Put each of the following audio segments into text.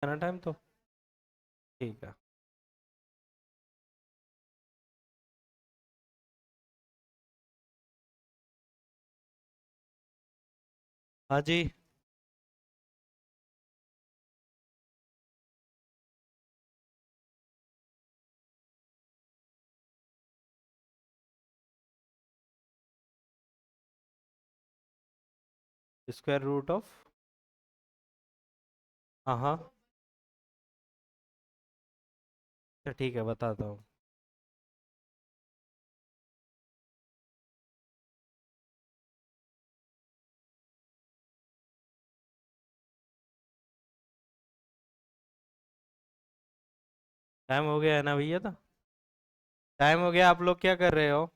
है ना टाइम तो। ठीक है। हाँ जी। Square root of. हाँ हाँ। अच्छा ठीक है, बताता हूँ। टाइम हो गया है ना भैया? तो टाइम हो गया, आप लोग क्या कर रहे हो?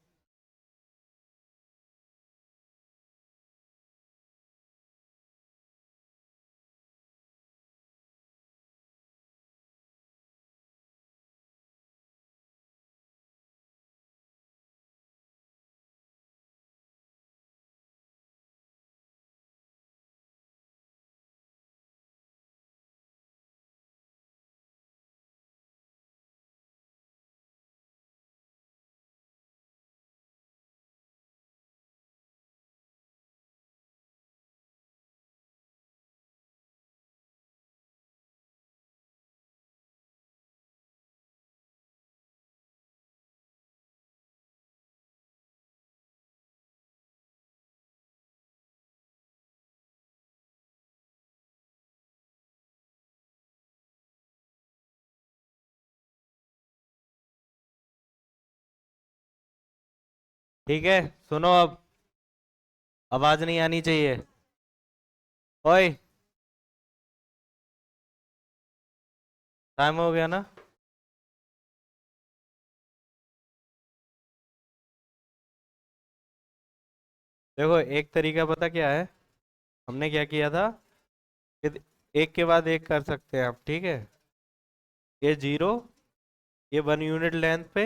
ठीक है, सुनो अब। आवाज नहीं आनी चाहिए। ओए, टाइम हो गया ना? देखो, एक तरीका पता क्या है? हमने क्या किया था कि एक के बाद एक कर सकते हैं आप, ठीक है? ये जीरो, ये 1 यूनिट लेंथ पे,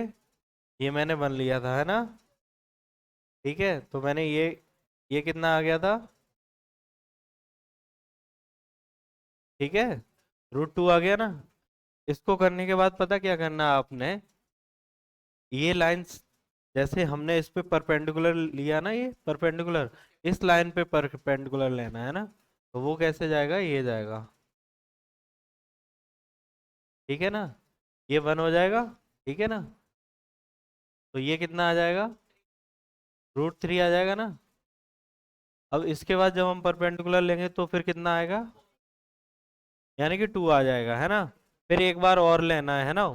ये मैंने बन लिया था, है ना? ठीक है, तो मैंने ये कितना आ गया था? ठीक है, √2 आ गया ना? इसको करने के बाद पता क्या करना है आपने? ये लाइंस, जैसे हमने इस पे परपेंडिकुलर लिया ना, ये परपेंडिकुलर, इस लाइन पे परपेंडिकुलर लेना है ना? तो वो कैसे जाएगा? ये जाएगा। ठीक है ना? ये 1 हो जाएगा। ठीक है ना? तो ये कितना आ जाएगा? √3 आ जाएगा ना? अब इसके बाद जब हम परपेंडिकुलर लेंगे तो फिर कितना आएगा? यानी कि 2 आ जाएगा, है ना? फिर एक बार और लेना है ना?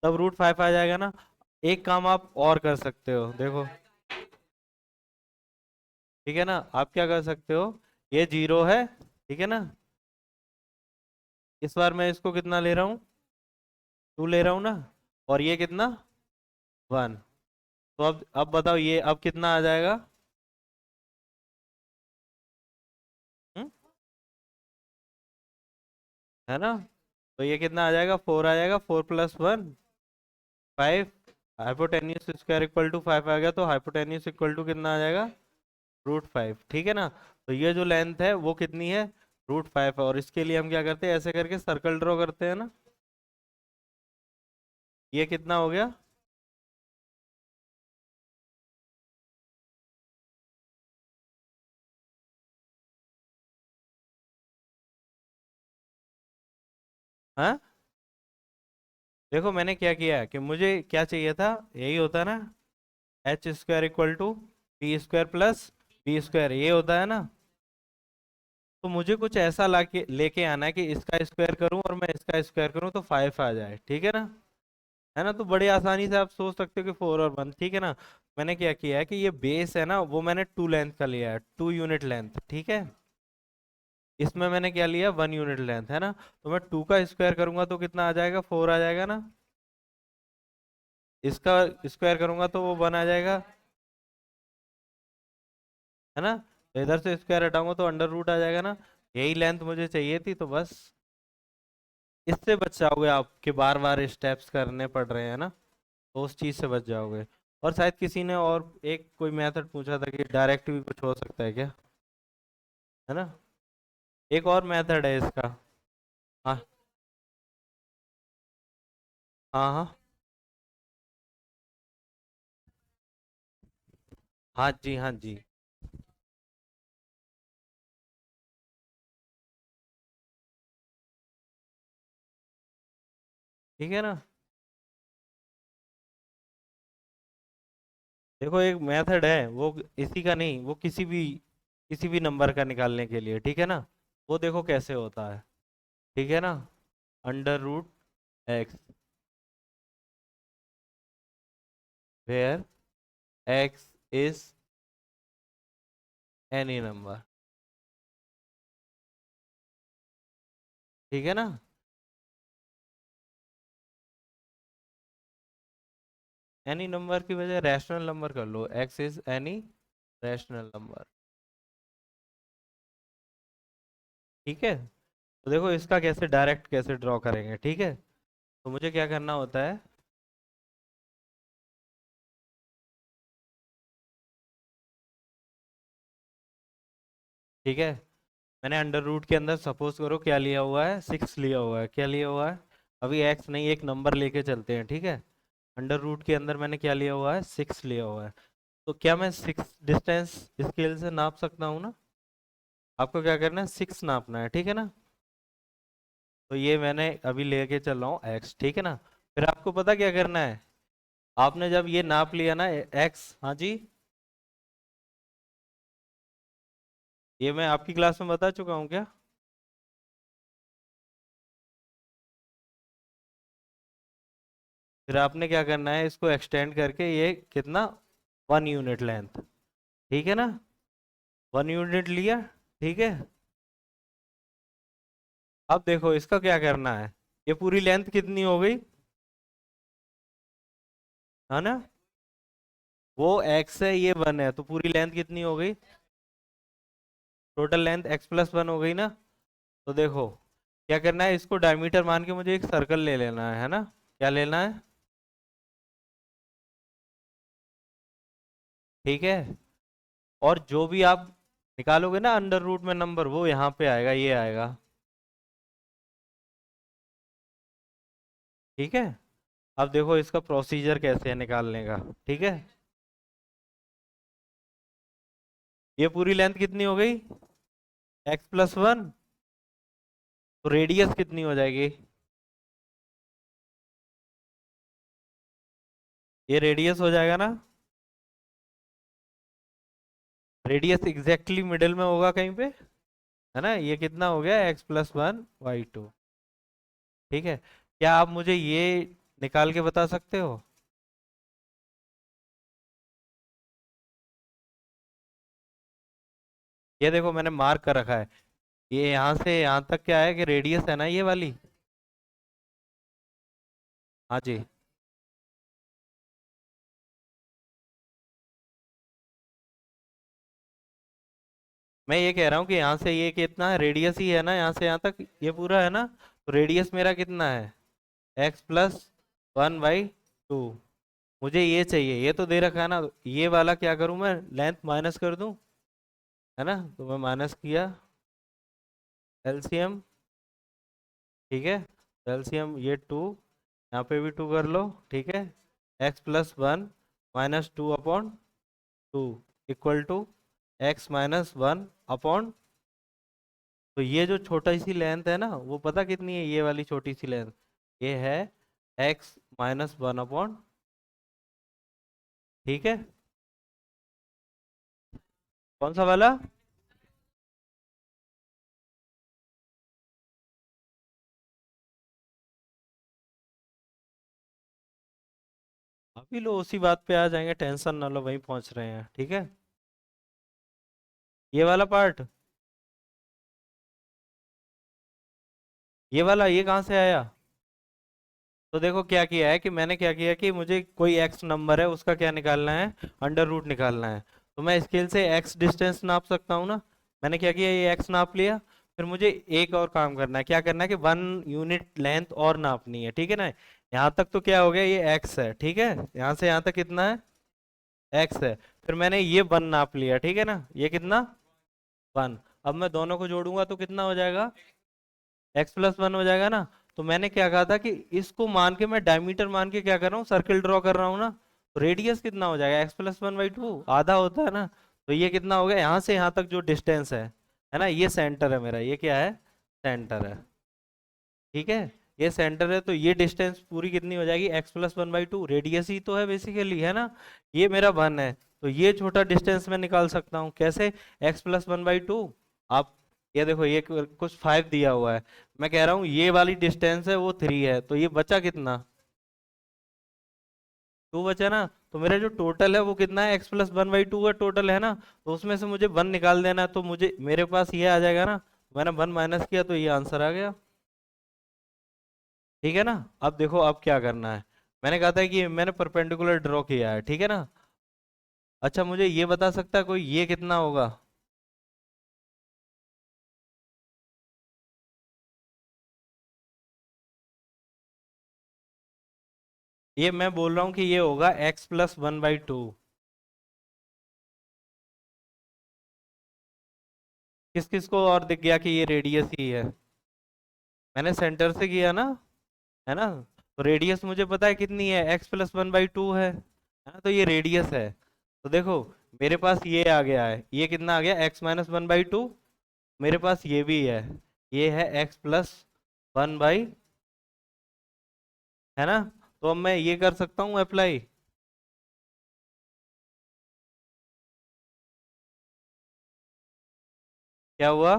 तब √5 आ जाएगा ना? एक काम आप और कर सकते हो, देखो। ठीक है ना? आप क्या कर सकते हो? ये जीरो है, ठीक है ना? इस बार मैं इसको कितना ले रहा हूँ? 2 ले रहा हूँ ना? और ये कितना? 1। तो अब बताओ, ये अब कितना आ जाएगा? हम्म? है ना? तो ये कितना आ जाएगा? 4 आ जाएगा। 4 + 1, 5। हाइपोटेन्यूस स्क्वायर इक्वल टू 5 आ गया, तो हाइपोटेन्यूस इक्वल टू कितना आ जाएगा? √5। ठीक है ना? तो ये जो लेंथ है वो कितनी है? √5 है। और इसके लिए हम क्या करते हैं? ऐसे करके सर्कल ड्रॉ करते हैं ना? ये कितना हो गया? हाँ, देखो मैंने क्या किया है कि मुझे क्या चाहिए था? यही होता है ना, h² equal to p² plus b², ये होता है ना? तो मुझे कुछ ऐसा लाके लेके आना है कि इसका स्क्वायर करूं और मैं इसका स्क्वायर करूं तो 5 आ जाए, ठीक है ना? है ना? तो बड़ी आसानी से आप सोच सकते हो कि 4 और 1, ठीक है ना? मैंने क्या किया है कि ये बेस है ना, वो मैंने 2 लेंथ का लिया है, 2 यूनिट लेंथ, ठीक है? इसमें मैंने क्या लिया? 1 यूनिट लेंथ, है ना? तो मैं 2 का स्क्वायर करूंगा तो कितना आ जाएगा? 4 आ जाएगा ना? इसका स्क्वायर करूंगा तो वो 1 आ जाएगा, है ना? तो इधर से स्क्वायर हटाऊंगा तो अंडर रूट आ जाएगा ना? यही लेंथ मुझे चाहिए थी, तो बस इससे बच जाओगे आप कि बार बार स्टेप्स करने पड़ रहे हैं ना? तो उस चीज से बच जाओगे। और शायद किसी ने और एक कोई मेथड पूछा था कि डायरेक्ट भी कुछ हो सकता है क्या? है ना? एक और मेथड है इसका। हाँ हाँ हाँ हाँ जी हाँ जी। ठीक है ना। देखो एक मेथड है वो, इसी का नहीं, वो किसी भी नंबर का निकालने के लिए, ठीक है ना। वो देखो कैसे होता है, ठीक है ना। Under root x, where x is any number, ठीक है ना। एनी नंबर की बजाय रैशनल नंबर कर लो, X is any rational number, ठीक है। तो देखो इसका कैसे डायरेक्ट कैसे ड्रॉ करेंगे, ठीक है। तो मुझे क्या करना होता है, ठीक है। मैंने अंडर रूट के अंदर सपोज करो क्या लिया हुआ है, 6 लिया हुआ है, क्या लिया हुआ है। अभी एक्स नहीं, एक नंबर लेके चलते हैं, ठीक है। अंडर रूट के अंदर मैंने क्या लिया हुआ है, 6 लिया हुआ है। तो क्या मैं 6 डिस्टेंस स्केल से नाप सकता हूँ ना। आपको क्या करना है, 6 नापना है, ठीक है ना। तो ये मैंने अभी लेके चल रहा हूँ एक्स, ठीक है ना। फिर आपको पता क्या करना है, आपने जब ये नाप लिया ना एक्स, हाँ जी, ये मैं आपकी क्लास में बता चुका हूँ क्या। फिर आपने क्या करना है, इसको एक्सटेंड करके ये कितना, 1 यूनिट लेंथ, ठीक है ना। 1 यूनिट लिया, ठीक है। अब देखो इसका क्या करना है, ये पूरी लेंथ कितनी हो गई, है ना। वो एक्स है, ये 1 है, तो पूरी लेंथ कितनी हो गई, टोटल लेंथ x+1 हो गई ना। तो देखो क्या करना है, इसको डायमीटर मान के मुझे एक सर्कल ले लेना है ना। क्या लेना है, ठीक है। और जो भी आप निकालोगे ना अंडर रूट में नंबर, वो यहाँ पे आएगा, ये आएगा, ठीक है। अब देखो इसका प्रोसीजर कैसे है निकालने का, ठीक है। ये पूरी लेंथ कितनी हो गई, x+1, तो रेडियस कितनी हो जाएगी, ये रेडियस हो जाएगा ना। रेडियस एग्जैक्टली मिडिल में होगा कहीं पे, है ना। ये कितना हो गया, x+1 y2, ठीक है। क्या आप मुझे ये निकाल के बता सकते हो। ये देखो मैंने मार्क कर रखा है, ये यहाँ से यहाँ तक क्या है कि रेडियस है ना ये वाली। हाँ जी। मैं ये कह रहा हूँ कि यहाँ से ये कितना है, रेडियस ही है ना, यहाँ से यहाँ तक ये पूरा है ना। तो रेडियस मेरा कितना है, x+1/2। मुझे ये चाहिए, ये तो दे रखा है ना, तो ये वाला क्या करूँ मैं, लेंथ माइनस कर दूं, है ना। तो मैं माइनस किया, एलसीएम, ठीक है। एलसीएम ये 2, यहाँ पे भी 2 कर लो, ठीक है। x+1 - 2/2 इक्वल टू x-1 तो ये जो छोटा सी लेंथ है ना, वो पता कितनी है, ये वाली छोटी सी लेंथ, ये है x-1, ठीक है। कौन सा वाला, अभी लो उसी बात पे आ जाएंगे, टेंशन ना लो, वहीं पहुंच रहे हैं, ठीक है। ये वाला पार्ट, ये वाला, ये कहाँ से आया। तो देखो क्या किया है कि मैंने क्या किया कि मुझे कोई एक्स नंबर है, उसका क्या निकालना है, अंडर रूट निकालना है। तो मैं स्केल से एक्स डिस्टेंस नाप सकता हूँ ना। मैंने क्या किया, ये एक्स नाप लिया। फिर मुझे एक और काम करना है, क्या करना है कि 1 यूनिट लेंथ और नापनी है, ठीक है ना। यहाँ तक तो क्या हो गया, ये एक्स है, ठीक है। यहाँ से यहाँ तक कितना है, एक्स है। फिर मैंने ये 1 नाप लिया, ठीक है ना, ये कितना, 1। अब मैं दोनों को जोड़ूंगा तो कितना हो जाएगा, x+1 हो जाएगा ना। तो मैंने क्या कहा था कि इसको मान के मैं डायमीटर मान के क्या कर रहा हूँ, सर्किल ड्रॉ कर रहा हूँ ना। तो रेडियस कितना हो जाएगा, x+1/2 आधा होता है ना। तो ये कितना हो गया, यहाँ से यहाँ तक जो डिस्टेंस है ना, ये सेंटर है मेरा, ये क्या है, सेंटर है। ठीक है, ये सेंटर है, तो ये डिस्टेंस पूरी कितनी हो जाएगी, x+1/2, रेडियस ही तो है बेसिकली, है ना। ये मेरा 1 है, तो ये छोटा डिस्टेंस मैं निकाल सकता हूँ कैसे, x+1/2। आप ये देखो, ये कुछ 5 दिया हुआ है, मैं कह रहा हूँ ये वाली डिस्टेंस है वो 3 है, तो ये बचा कितना, 2 बचा ना। तो मेरा जो टोटल है वो कितना है, x+1/2 है टोटल, है ना। तो उसमें से मुझे 1 निकाल देना है, तो मुझे मेरे पास ये आ जाएगा ना। मैंने 1 माइनस किया तो ये आंसर आ गया। ठीक है ना। अब देखो अब क्या करना है, मैंने कहा था कि मैंने परपेंडिकुलर ड्रॉ किया है, ठीक है ना। अच्छा मुझे ये बता सकता है कोई, ये कितना होगा। ये मैं बोल रहा हूँ कि ये होगा x+1/2। किस किस को और दिख गया कि ये रेडियस ही है, मैंने सेंटर से किया ना, है ना। तो रेडियस मुझे पता है कितनी है, x+1/2 है ना, तो ये रेडियस है। तो देखो मेरे पास ये आ गया है, ये कितना आ गया, x-1/2। मेरे पास ये भी है, ये है x+1/, है ना। तो अब मैं ये कर सकता हूँ अप्लाई। क्या हुआ,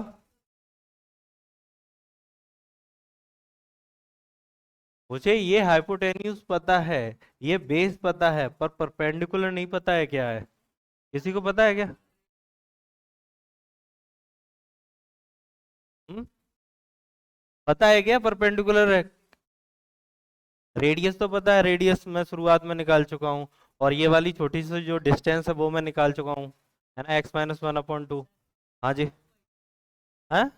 मुझे ये हाइपोटेन्यूज पता है, ये बेस पता है, पर परपेंडिकुलर नहीं पता है क्या है, किसी को पता है क्या। हम्म, पता है क्या परपेंडिकुलर है, रेडियस तो पता है, रेडियस मैं शुरुआत में निकाल चुका हूँ। और ये वाली छोटी सी जो डिस्टेंस है वो मैं निकाल चुका हूँ, है ना, x-1/2। हाँ जी। हाँ,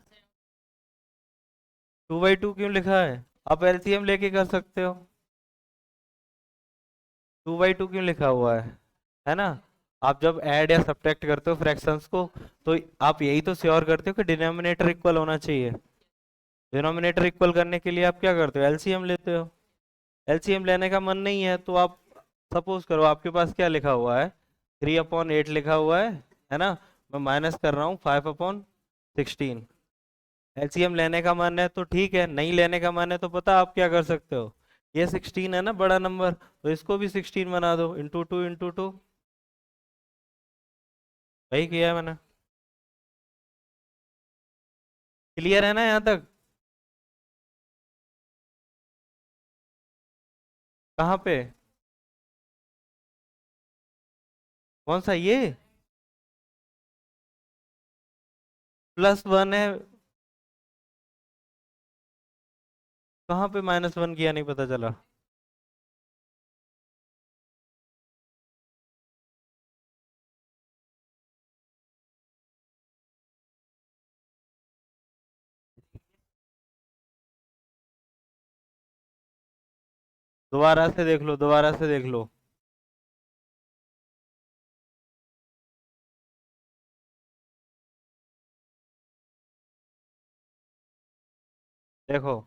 2/2 क्यों लिखा है, आप एलसीएम लेके कर सकते हो। 2/2 क्यों लिखा हुआ है ना। आप जब ऐड या सब्ट्रैक्ट करते हो फ्रैक्शंस को, तो आप यही तो श्योर करते हो कि डिनोमिनेटर इक्वल होना चाहिए। डिनोमिनेटर इक्वल करने के लिए आप क्या करते हो, एलसीएम लेते हो। एलसीएम लेने का मन नहीं है तो आप, सपोज करो आपके पास क्या लिखा हुआ है, 3/8 लिखा हुआ है ना। मैं माइनस कर रहा हूँ 5/16। एलसीएम लेने का मन है तो ठीक है, नहीं लेने का मन है तो पता आप क्या कर सकते हो, ये 16 है ना बड़ा नंबर, तो इसको भी 16 बना दो, इंटू 2। वही किया है मैंने। क्लियर है ना यहाँ तक। कहाँ पे, कौन सा ये, +1 है, कहाँ पे -1 किया नहीं पता चला। दोबारा से देख लो, दोबारा से देख लो। देखो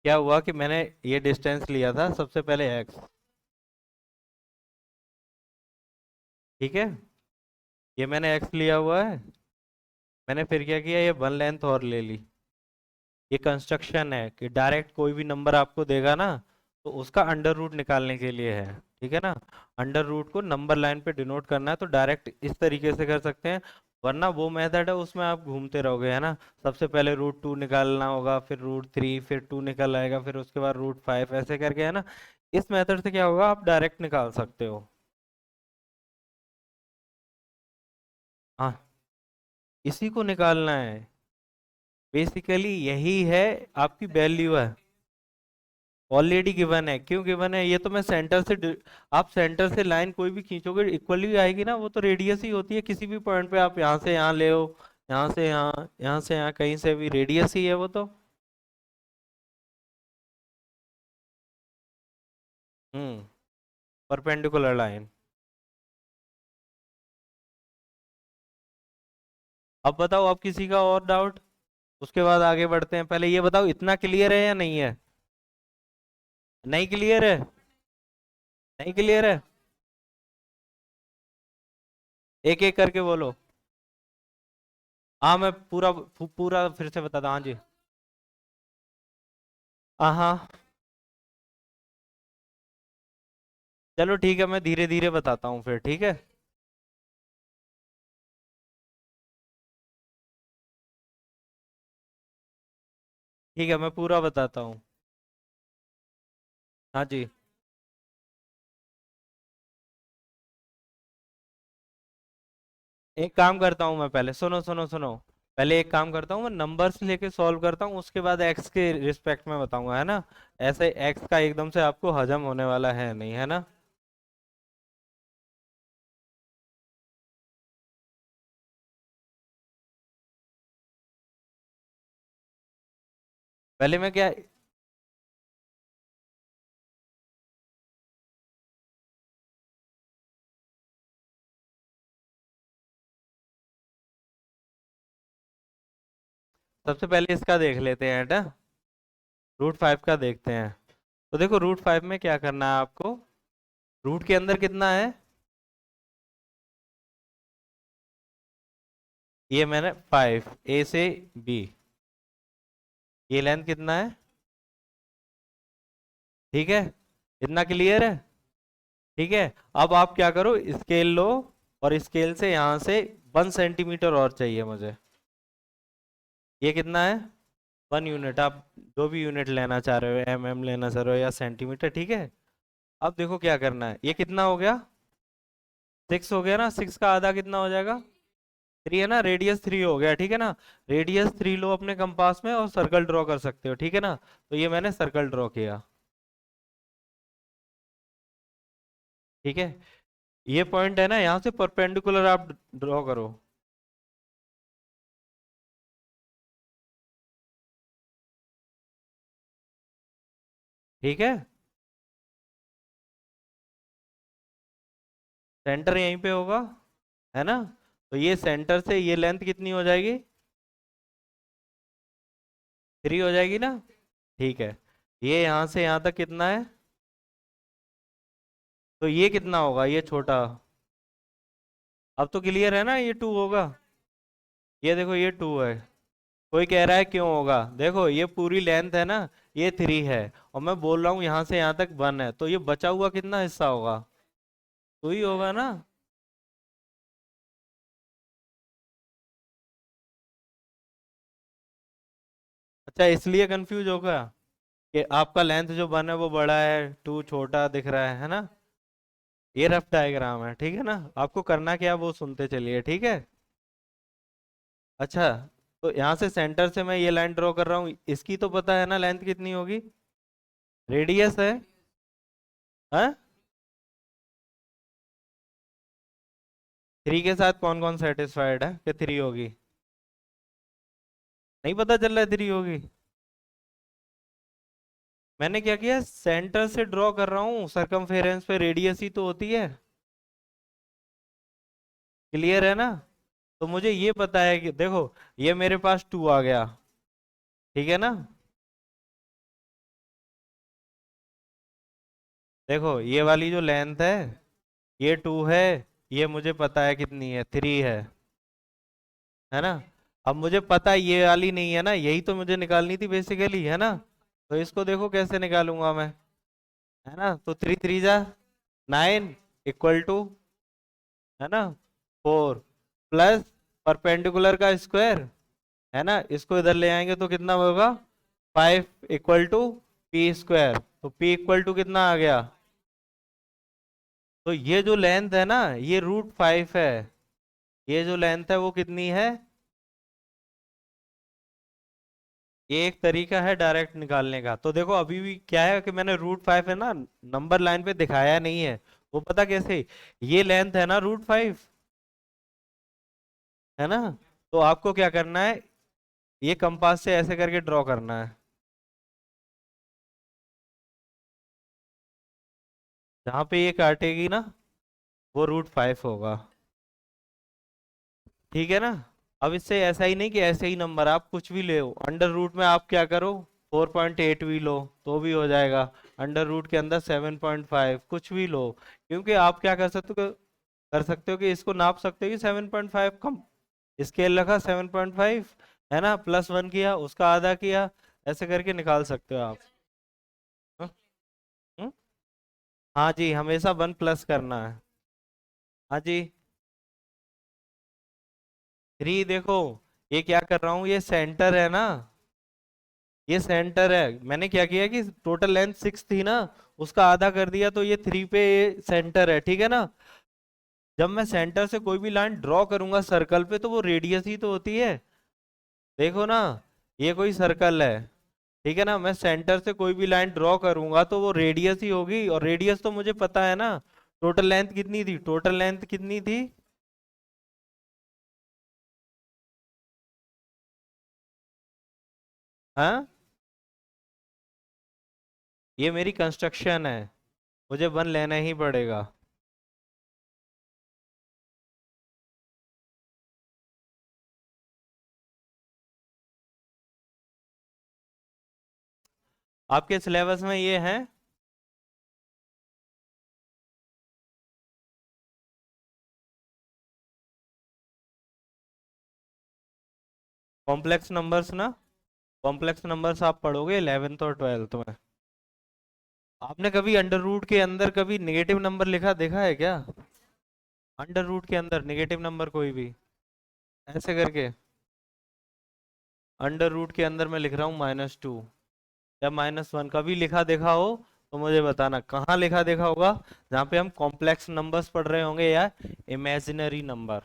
क्या हुआ कि मैंने ये डिस्टेंस लिया था सबसे पहले x, ठीक है, ये मैंने x लिया हुआ है। मैंने फिर क्या किया, ये 1 लेंथ और ले ली। ये कंस्ट्रक्शन है कि डायरेक्ट कोई भी नंबर आपको देगा ना, तो उसका अंडर रूट निकालने के लिए है, ठीक है ना। अंडर रूट को नंबर लाइन पे डिनोट करना है, तो डायरेक्ट इस तरीके से कर सकते हैं। वरना वो मेथड है उसमें आप घूमते रहोगे, है ना। सबसे पहले √2 निकालना होगा, फिर √3, फिर 2 निकल आएगा, फिर उसके बाद √5, ऐसे करके, है ना। इस मेथड से क्या होगा, आप डायरेक्ट निकाल सकते हो। हाँ, इसी को निकालना है, बेसिकली यही है, आपकी वैल्यू है, ऑलरेडी गिवन है। क्यों गिवन है, ये तो मैं सेंटर से आप सेंटर से लाइन कोई भी खींचोगे इक्वली आएगी ना, वो तो रेडियस ही होती है, किसी भी पॉइंट पे आप यहाँ से यहाँ ले हो, यहाँ से यहाँ, यहाँ से यहाँ, कहीं से भी रेडियस ही है वो तो। हम्म, परपेंडिकुलर लाइन। अब बताओ, अब किसी का और डाउट, उसके बाद आगे बढ़ते हैं। पहले ये बताओ इतना क्लियर है या नहीं है? नहीं क्लियर है? नहीं क्लियर है? एक एक करके बोलो। हाँ मैं पूरा पूरा फिर से बताता हूँ। हाँ जी। हाँ चलो ठीक है, मैं धीरे धीरे बताता हूँ फिर, ठीक है। ठीक है मैं पूरा बताता हूँ। हाँ जी। एक काम करता हूँ मैं, पहले सुनो सुनो सुनो। पहले एक काम करता हूँ, मैं नंबर्स लेके सॉल्व करता हूँ, उसके बाद एक्स के रिस्पेक्ट में बताऊंगा, है ना। ऐसे एक्स का एकदम से आपको हजम होने वाला है नहीं, है ना। पहले मैं क्या, सबसे पहले इसका देख लेते हैं, है। रूट फाइव का देखते हैं। तो देखो रूट फाइव में क्या करना है आपको। रूट के अंदर कितना है? ये मैंने फाइव, ए से बी। ये लेंथ कितना है? ठीक है, इतना क्लियर है। ठीक है। अब आप क्या करो, स्केल लो, और स्केल से यहां से 1 सेंटीमीटर और चाहिए मुझे। ये कितना है? 1 यूनिट। आप जो भी यूनिट लेना चाह रहे हो, एम लेना चाह रहे हो या सेंटीमीटर, ठीक है। अब देखो क्या करना है, ये कितना हो गया? 6 हो गया ना। 6 का आधा कितना हो जाएगा? 3 है ना। रेडियस 3 हो गया, ठीक है ना। रेडियस 3 लो अपने कंपास में और सर्कल ड्रॉ कर सकते हो, ठीक है ना। तो ये मैंने सर्कल ड्रॉ किया। ठीक है। ये पॉइंट है ना, यहाँ से परपेंडिकुलर आप ड्रॉ करो। ठीक है। सेंटर यहीं पे होगा, है ना। तो ये सेंटर से ये लेंथ कितनी हो जाएगी? 3 हो जाएगी ना। ठीक है। ये यहाँ से यहाँ तक कितना है? तो ये कितना होगा, ये छोटा। अब तो क्लियर है ना, ये 2 होगा। ये देखो ये 2 है। कोई कह रहा है क्यों होगा, देखो ये पूरी लेंथ है ना, ये 3 है। और मैं बोल रहा हूँ यहाँ से यहाँ तक 1 है, तो ये बचा हुआ कितना हिस्सा होगा? 2 ही होगा ना। अच्छा इसलिए कंफ्यूज होगा कि आपका लेंथ जो 1 है वो बड़ा है, 2 छोटा दिख रहा है ना। ये रफ डायग्राम है, ठीक है ना। आपको करना क्या वो सुनते चलिए, ठीक है। अच्छा, तो यहाँ से सेंटर से मैं ये लाइन ड्रॉ कर रहा हूँ, इसकी तो पता है ना लेंथ कितनी होगी? रेडियस है। हाँ। 3 के साथ कौन कौन सेटिस्फाइड है कि 3 होगी? नहीं पता चल रहा है 3 होगी। मैंने क्या किया, सेंटर से ड्रॉ कर रहा हूँ, सरकमफेरेंस पे रेडियस ही तो होती है। क्लियर है ना। तो मुझे ये पता है कि देखो, ये मेरे पास 2 आ गया, ठीक है ना। देखो ये वाली जो लेंथ है, ये 2 है। ये मुझे पता है कितनी है, 3 है ना। अब मुझे पता है ये वाली नहीं है ना, यही तो मुझे निकालनी थी बेसिकली, है ना। तो इसको देखो कैसे निकालूंगा मैं, है ना। तो 3 3 जा 9 इक्वल टू, है ना, 4 प्लस परपेंडिकुलर का स्क्वायर, है ना। इसको इधर ले आएंगे तो कितना होगा? 5 इक्वल टू पी स्क्वायर। तो पी इक्वल टू कितना आ गया? तो ये जो लेंथ है ना, ये √5 है। ये जो लेंथ है वो कितनी है? ये एक तरीका है डायरेक्ट निकालने का। तो देखो अभी भी क्या है कि मैंने √5 है ना, नंबर लाइन पे दिखाया नहीं है। वो पता कैसे, ये लेंथ है ना √5, है ना। तो आपको क्या करना है, ये कंपास से ऐसे करके ड्रॉ करना है। जहां पे ये काटेगी ना, वो √5 होगा। ठीक है ना। अब इससे ऐसा ही नहीं कि ऐसे ही नंबर आप कुछ भी ले, अंडर रूट में आप क्या करो, 4.8 भी लो तो भी हो जाएगा, अंडर रूट के अंदर 7.5 कुछ भी लो, क्योंकि आप क्या कर सकते हो कि इसको नाप सकते हो कि 7.5 कम, स्केल रखा 7.5, है ना, +1 किया, उसका आधा किया, ऐसे करके निकाल सकते हो आप। हाँ। हम्म? हाँ जी, हमेशा 1 प्लस करना है। हाँ जी। 3 देखो, ये क्या कर रहा हूँ, ये सेंटर है ना, ये सेंटर है, मैंने क्या किया कि टोटल लेंथ 6 थी ना, उसका आधा कर दिया, तो ये 3 पे सेंटर है, ठीक है ना। जब मैं सेंटर से कोई भी लाइन ड्रॉ करूंगा सर्कल पे तो वो रेडियस ही तो होती है, देखो ना, ये कोई सर्कल है, ठीक है ना, मैं सेंटर से कोई भी लाइन ड्रॉ करूंगा तो वो रेडियस ही होगी, और रेडियस तो मुझे पता है ना, टोटल लेंथ कितनी थी, टोटल लेंथ कितनी थी। हाँ, ये मेरी कंस्ट्रक्शन है, मुझे 1 लेना ही पड़ेगा। आपके सिलेबस में ये है, कॉम्प्लेक्स नंबर्स ना, कॉम्प्लेक्स नंबर्स आप पढ़ोगे 11th और 12th में। आपने कभी अंडर रूट के अंदर कभी नेगेटिव नंबर लिखा देखा है क्या, अंडर रूट के अंदर नेगेटिव नंबर कोई भी, ऐसे करके, अंडर रूट के अंदर मैं लिख रहा हूँ -2 या -1, कभी लिखा देखा हो तो मुझे बताना, कहाँ लिखा देखा होगा, जहाँ पे हम कॉम्प्लेक्स नंबर्स पढ़ रहे होंगे या इमेजिनरी नंबर।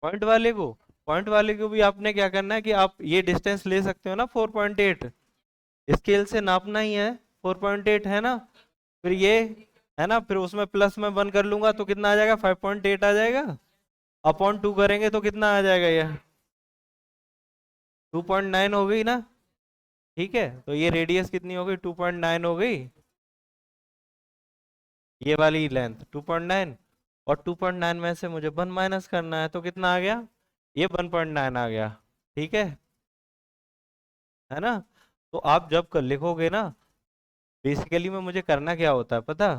पॉइंट वाले को भी आपने क्या करना है कि आप ये डिस्टेंस ले सकते हो ना, 4.8, स्केल से नापना ही है, 4.8 है ना, फिर ये, है ना, फिर उसमें प्लस में 1 कर लूंगा तो कितना आ जाएगा, 5.8 आ जाएगा, अपॉन 2 करेंगे तो कितना आ जाएगा ये, 2.9 हो गई ना, ठीक है, तो ये रेडियस कितनी हो गई, 2.9 हो गई, ये वाली लेंथ 2.9, और 2.9 में से मुझे 1 माइनस करना है तो कितना आ गया, ये 1.9 आ गया, ठीक है ना। तो आप जब कर लिखोगे ना, बेसिकली में मुझे करना क्या होता है पता,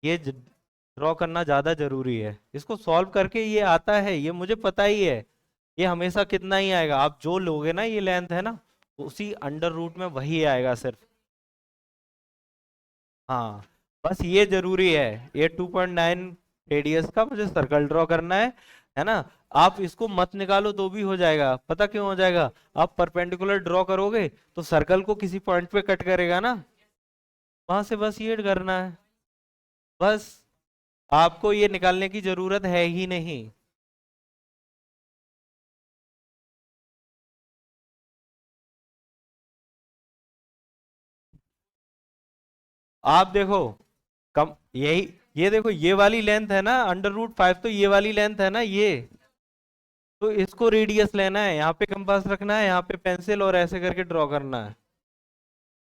ये ड्रॉ करना ज्यादा जरूरी है, इसको सॉल्व करके ये आता है, ये मुझे पता ही है, ये हमेशा कितना ही आएगा, आप जो लोगे ना ये लेंथ है ना, उसी अंडर रूट में वही आएगा सिर्फ। हाँ, बस ये जरूरी है, ये 2.9 रेडियस का मुझे सर्कल ड्रॉ करना है ना। आप इसको मत निकालो तो भी हो जाएगा, पता क्यों हो जाएगा, आप परपेंडिकुलर ड्रॉ करोगे तो सर्कल को किसी पॉइंट पे कट करेगा ना, वहां से बस ये करना है, बस, आपको ये निकालने की जरूरत है ही नहीं। आप देखो, कम यही, ये देखो ये वाली लेंथ है ना, √5 तो ये वाली लेंथ है ना ये, तो इसको रेडियस लेना है, यहाँ पे कंपास रखना है, यहाँ पे पेंसिल, और ऐसे करके ड्रॉ करना है।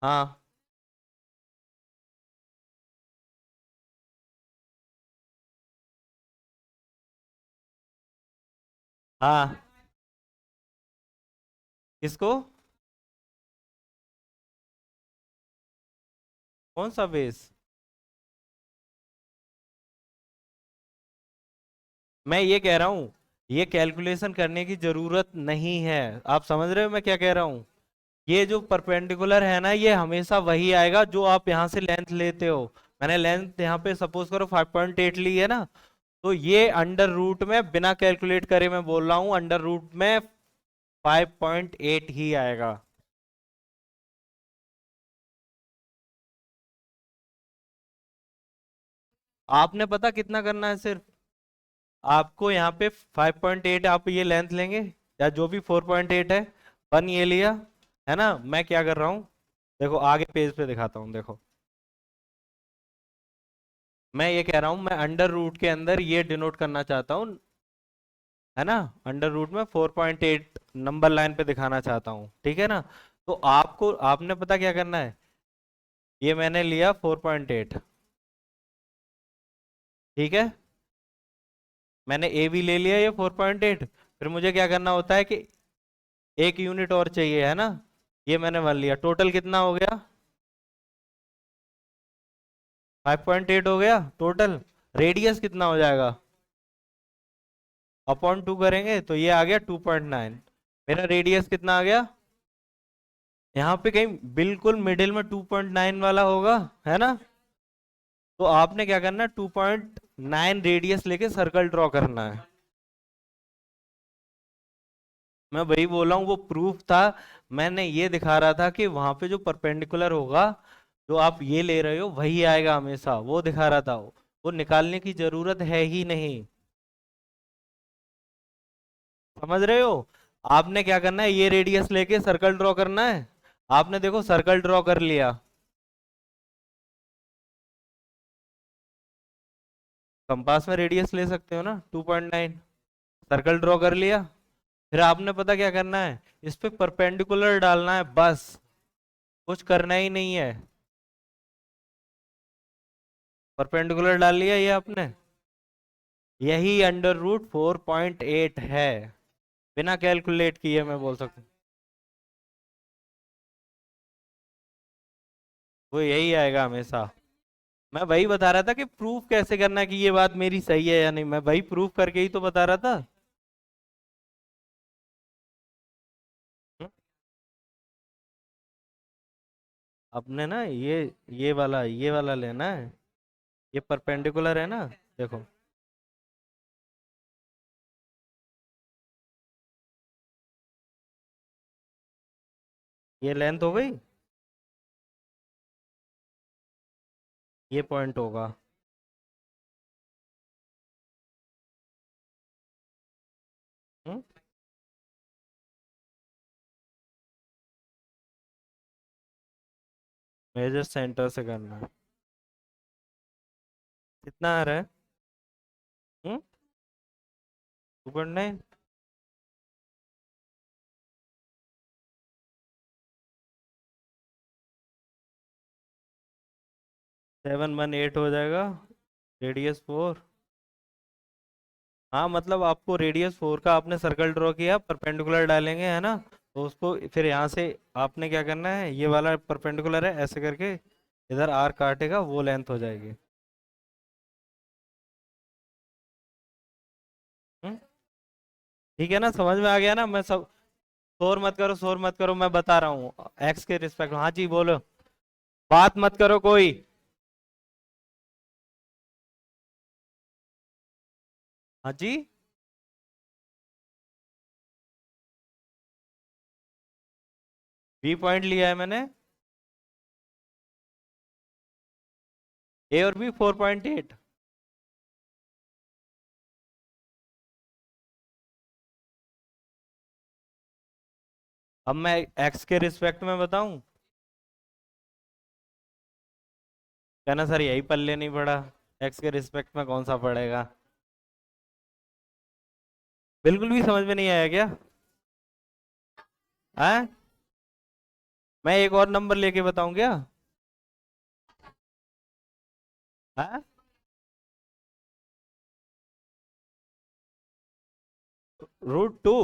हाँ। हाँ, इसको, कौन सा बेस, मैं ये कह रहा हूँ, ये कैलकुलेशन करने की जरूरत नहीं है, आप समझ रहे हो मैं क्या कह रहा हूँ, ये जो परपेंडिकुलर है ना, ये हमेशा वही आएगा जो आप यहाँ से लेंथ लेते हो, मैंने लेंथ यहाँ पे सपोज करो 5.8 ली है ना, तो ये अंडर रूट में बिना कैलकुलेट करे मैं बोल रहा हूँ, अंडर रूट में 5.8 ही आएगा। आपने पता कितना करना है सिर्फ, आपको यहाँ पे 5.8 आप ये लेंथ लेंगे, या जो भी 4.8 है, 1 ये लिया, है ना, मैं क्या कर रहा हूँ, देखो आगे पेज पे दिखाता हूँ, देखो, मैं ये कह रहा हूँ, मैं अंडर रूट के अंदर ये डिनोट करना चाहता हूँ, है ना, अंडर रूट में 4.8 नंबर लाइन पे दिखाना चाहता हूँ, ठीक है ना, तो आपको, आपने पता क्या करना है, ये मैंने लिया 4.8, ठीक है, मैंने ए भी ले लिया ये 4.8। फिर मुझे क्या करना होता है कि एक यूनिट और चाहिए, है ना। ये मैंने वन लिया, टोटल कितना हो गया? 5.8 हो गया टोटल। रेडियस कितना हो जाएगा? अपॉन 2 करेंगे तो ये आ गया 2.9। मेरा रेडियस कितना आ गया? यहाँ पे कहीं बिल्कुल मिडिल में 2.9 वाला होगा, है ना। तो आपने क्या करना है, 2.9 रेडियस लेके सर्कल ड्रॉ करना है। मैं वही बोल रहा हूँ, वो प्रूफ था। मैंने ये दिखा रहा था कि वहां पे जो परपेंडिकुलर होगा, जो आप ये ले रहे हो वही आएगा हमेशा, वो दिखा रहा था। वो निकालने की जरूरत है ही नहीं। समझ रहे हो? आपने क्या करना है, ये रेडियस लेके सर्कल ड्रॉ करना है। आपने देखो सर्कल ड्रॉ कर लिया। कंपास में रेडियस ले सकते हो ना, 2.9। सर्कल ड्रॉ कर लिया। फिर आपने पता क्या करना है, इस पे परपेंडिकुलर डालना है बस, कुछ करना ही नहीं है। परपेंडिकुलर डाल लिया ये आपने। यही अंडर रूट 4.8 है। बिना कैलकुलेट किए मैं बोल सकता हूँ, वो यही आएगा हमेशा। मैं वही बता रहा था कि प्रूफ कैसे करना है कि ये बात मेरी सही है या नहीं, मैं वही प्रूफ करके ही तो बता रहा था। हम्म? अपने ना ये वाला लेना है। ये परपेंडिकुलर है ना, देखो। ये लेंथ हो गई, ये पॉइंट होगा। हम्म? मेजर सेंटर से करना है। कितना आ रहा है? 2.9। 718 हो जाएगा। रेडियस 4। हाँ मतलब आपको रेडियस 4 का आपने सर्कल ड्रॉ किया, परपेंडिकुलर डालेंगे, है ना। तो उसको फिर यहाँ से आपने क्या करना है, ये वाला परपेंडिकुलर है ऐसे करके, इधर आर काटेगा, वो लेंथ हो जाएगी। हम्म? ठीक है ना, समझ में आ गया ना। मैं सब, शोर मत करो, शोर मत करो, मैं बता रहा हूँ एक्स के रिस्पेक्ट में। हाँ जी बोलो, बात मत करो कोई। हाँ जी। बी पॉइंट लिया है मैंने। ए और बी 4.8। अब मैं एक्स के रिस्पेक्ट में बताऊं? कहना सर यही पल्ले नहीं पड़ा, एक्स के रिस्पेक्ट में कौन सा पड़ेगा। बिल्कुल भी समझ में नहीं आया क्या? है? मैं एक और नंबर लेके बताऊं क्या? है? √2।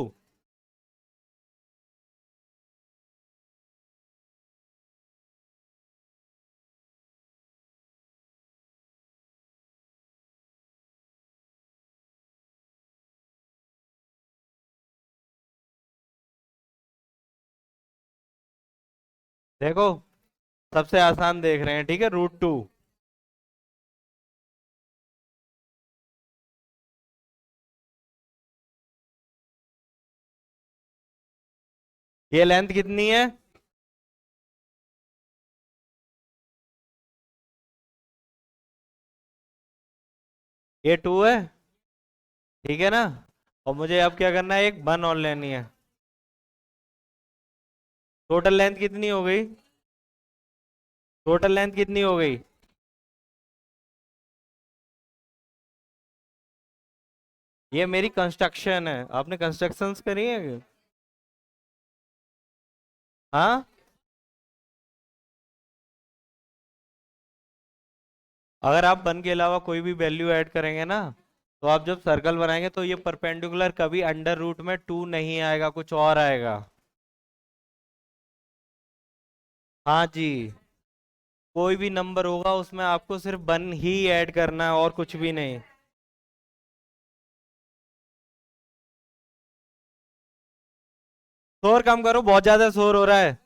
देखो, सबसे आसान देख रहे हैं, ठीक है, √2। ये लेंथ कितनी है? ये 2 है, ठीक है ना। और मुझे अब क्या करना है, एक वन और लेनी है। टोटल लेंथ कितनी हो गई? टोटल लेंथ कितनी हो गई? ये मेरी कंस्ट्रक्शन है, आपने कंस्ट्रक्शंस करी है क्या? हाँ। अगर आप 1 के अलावा कोई भी वैल्यू ऐड करेंगे ना, तो आप जब सर्कल बनाएंगे तो ये परपेंडिकुलर कभी अंडर रूट में 2 नहीं आएगा, कुछ और आएगा। हाँ जी, कोई भी नंबर होगा उसमें आपको सिर्फ 1 ही ऐड करना है और कुछ भी नहीं। शोर कम करो, बहुत ज्यादा शोर हो रहा है।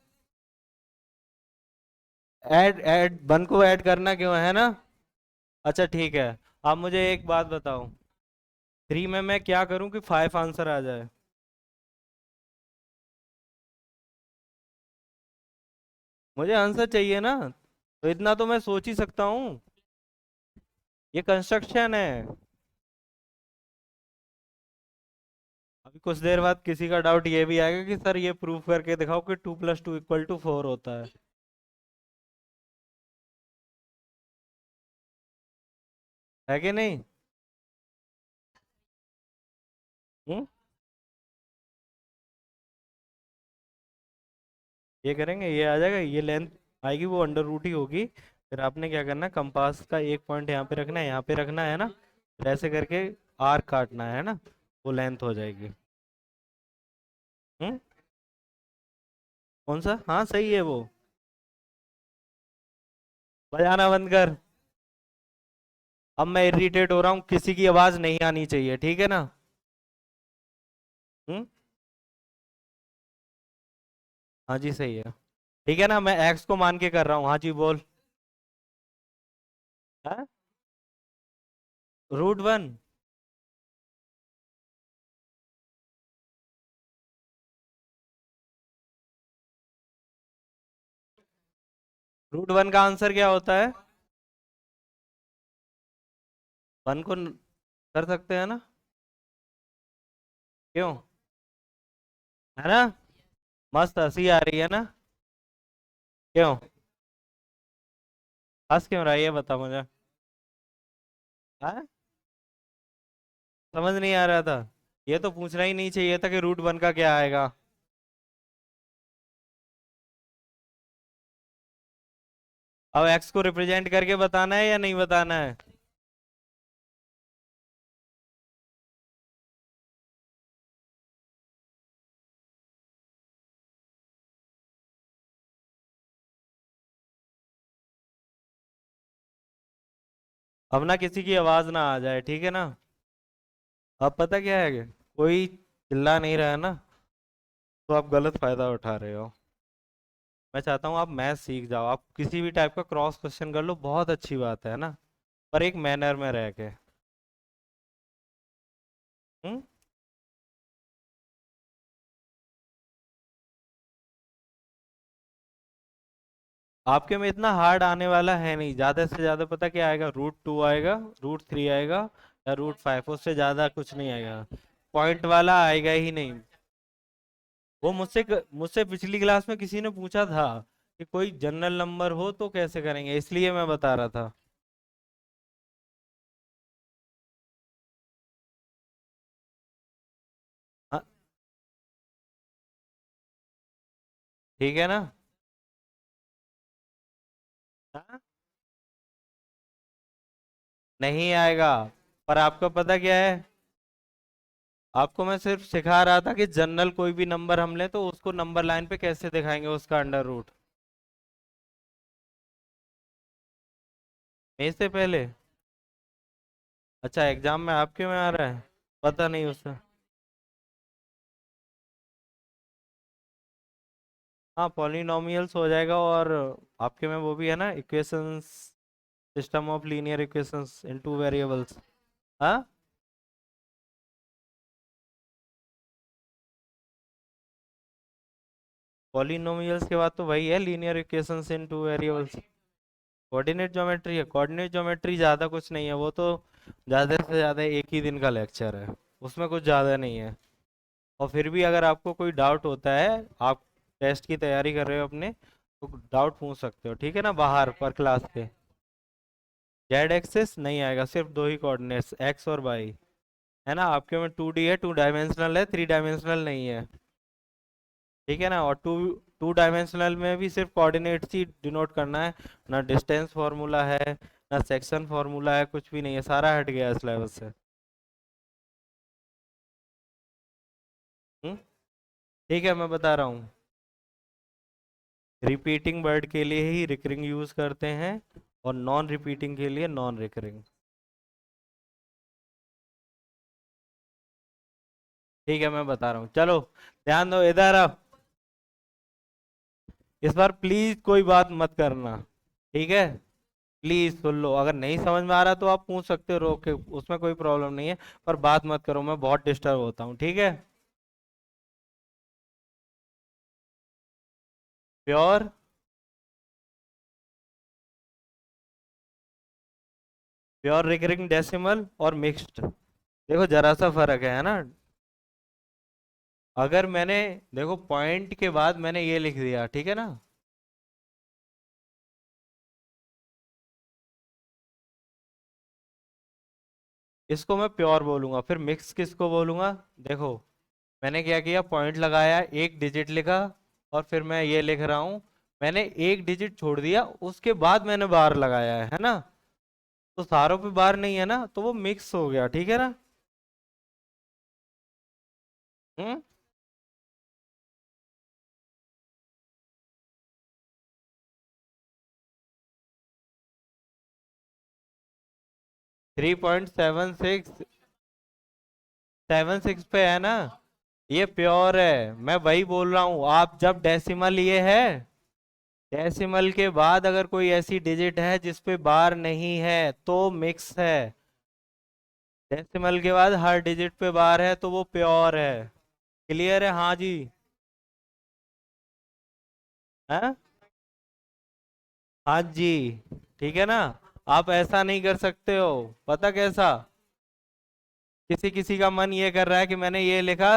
ऐड ऐड 1 को ऐड करना क्यों है ना? अच्छा ठीक है। आप मुझे एक बात बताओ, 3 में मैं क्या करूं कि 5 आंसर आ जाए? मुझे आंसर चाहिए ना, तो इतना तो मैं सोच ही सकता हूँ। ये कंस्ट्रक्शन है। अभी कुछ देर बाद किसी का डाउट ये भी आएगा कि सर ये प्रूफ करके दिखाओ कि 2 + 2 = 4 होता है। है कि नहीं? हम्म। ये करेंगे, ये आ जाएगा, ये लेंथ आएगी वो अंडर रूट ही होगी। फिर आपने क्या करना, कंपास का एक पॉइंट यहाँ पे रखना है, यहाँ पे रखना है ना, फिर ऐसे करके आर काटना है ना, वो लेंथ हो जाएगी। हम्म। कौन सा? हाँ सही है वो। बजाना बंद कर। अब मैं इरिटेट हो रहा हूँ, किसी की आवाज नहीं आनी चाहिए, ठीक है ना? हम्म। हाँ जी सही है। ठीक है ना, मैं एक्स को मान के कर रहा हूँ। हाँ जी बोल। हाँ? √1। √1 का आंसर क्या होता है? 1 को कर सकते हैं ना? क्यों? है ना? मस्त हंसी आ रही है ना? क्यों? हंस क्यों रहा है ये बता मुझे। हाँ? समझ नहीं आ रहा था? ये तो पूछना ही नहीं चाहिए था कि √1 का क्या आएगा। अब एक्स को रिप्रेजेंट करके बताना है या नहीं बताना है? अब ना किसी की आवाज ना आ जाए, ठीक है ना? अब पता क्या है कि कोई चिल्ला नहीं रहा है ना, तो आप गलत फायदा उठा रहे हो। मैं चाहता हूँ आप मैथ सीख जाओ, आप किसी भी टाइप का क्रॉस क्वेश्चन कर लो, बहुत अच्छी बात है ना, पर एक मैनर में रह के। हम्म। आपके में इतना हार्ड आने वाला है नहीं, ज्यादा से ज्यादा पता क्या आएगा, √2 आएगा, √3 आएगा, या √5, उससे ज्यादा कुछ नहीं आएगा। पॉइंट वाला आएगा ही नहीं। वो मुझसे पिछली क्लास में किसी ने पूछा था कि कोई जनरल नंबर हो तो कैसे करेंगे, इसलिए मैं बता रहा था। हाँ, ठीक है ना? हाँ? नहीं आएगा। पर आपको पता क्या है, आपको मैं सिर्फ सिखा रहा था कि जनरल कोई भी नंबर हम ले तो उसको नंबर लाइन पे कैसे दिखाएंगे उसका अंडर रूट। मई से पहले? अच्छा, एग्जाम में आपके में आ रहा है? पता नहीं उसका। हाँ, पॉलिनोमियल्स हो जाएगा, और आपके में वो भी है ना, equations, system of linear equations in 2 variables. हाँ। पॉलिनोमियल्स के बाद तो वही है, लीनियर इक्वेशंस इन 2 वेरिएबल्स। कोऑर्डिनेट ज्योमेट्री है, कोऑर्डिनेट ज्योमेट्री ज़्यादा कुछ नहीं है, वो तो ज़्यादा से ज़्यादा एक ही दिन का लेक्चर है, उसमें कुछ ज़्यादा नहीं है। और फिर भी अगर आपको कोई डाउट होता है, आप टेस्ट की तैयारी कर रहे हो अपने, तो डाउट पूछ सकते हो, ठीक है ना, बाहर पर क्लास के। जेड एक्सेस नहीं आएगा, सिर्फ दो ही कोऑर्डिनेट्स, एक्स और वाई। है ना? आपके में 2D है, 2 डायमेंशनल है, 3 डायमेंशनल नहीं है। ठीक है ना? और 2 डायमेंशनल में भी सिर्फ कोऑर्डिनेट्स ही डिनोट करना है, ना डिस्टेंस फार्मूला है, ना सेक्शन फॉर्मूला है, कुछ भी नहीं है, सारा हट गया सिलेबस से। हम्म। ठीक है, मैं बता रहा हूँ। रिपीटिंग वर्ड के लिए ही रिकरिंग यूज करते हैं, और नॉन रिपीटिंग के लिए नॉन रिकरिंग। ठीक है, मैं बता रहा हूँ, चलो ध्यान दो इधर अब। इस बार प्लीज कोई बात मत करना, ठीक है? प्लीज सुन लो, अगर नहीं समझ में आ रहा तो आप पूछ सकते हो रोक के, उसमें कोई प्रॉब्लम नहीं है। पर बात मत करो, मैं बहुत डिस्टर्ब होता हूँ, ठीक है? प्योर, प्योर रिकरिंग डेसिमल और मिक्स्ड, देखो जरा सा फर्क है ना। अगर मैंने, देखो पॉइंट के बाद मैंने ये लिख दिया, ठीक है ना? इसको मैं प्योर बोलूंगा, फिर मिक्स किसको बोलूंगा? देखो, मैंने क्या किया, पॉइंट लगाया, एक डिजिट लिखा, और फिर मैं ये लिख रहा हूं, मैंने एक डिजिट छोड़ दिया, उसके बाद मैंने बार लगाया है ना? तो सारों पे बार नहीं है ना, तो वो मिक्स हो गया, ठीक है ना? हम्म। 3.76, 7 6 पे है ना? ये प्योर है, मैं वही बोल रहा हूँ। आप जब डेसिमल ये है, डेसिमल के बाद अगर कोई ऐसी डिजिट है जिसपे बार नहीं है तो मिक्स है। डेसिमल के बाद हर डिजिट पे बार है तो वो प्योर है। क्लियर है? हाँ जी। है? हाँ जी। ठीक है ना? आप ऐसा नहीं कर सकते हो, पता कैसा? किसी किसी का मन ये कर रहा है कि मैंने ये लिखा,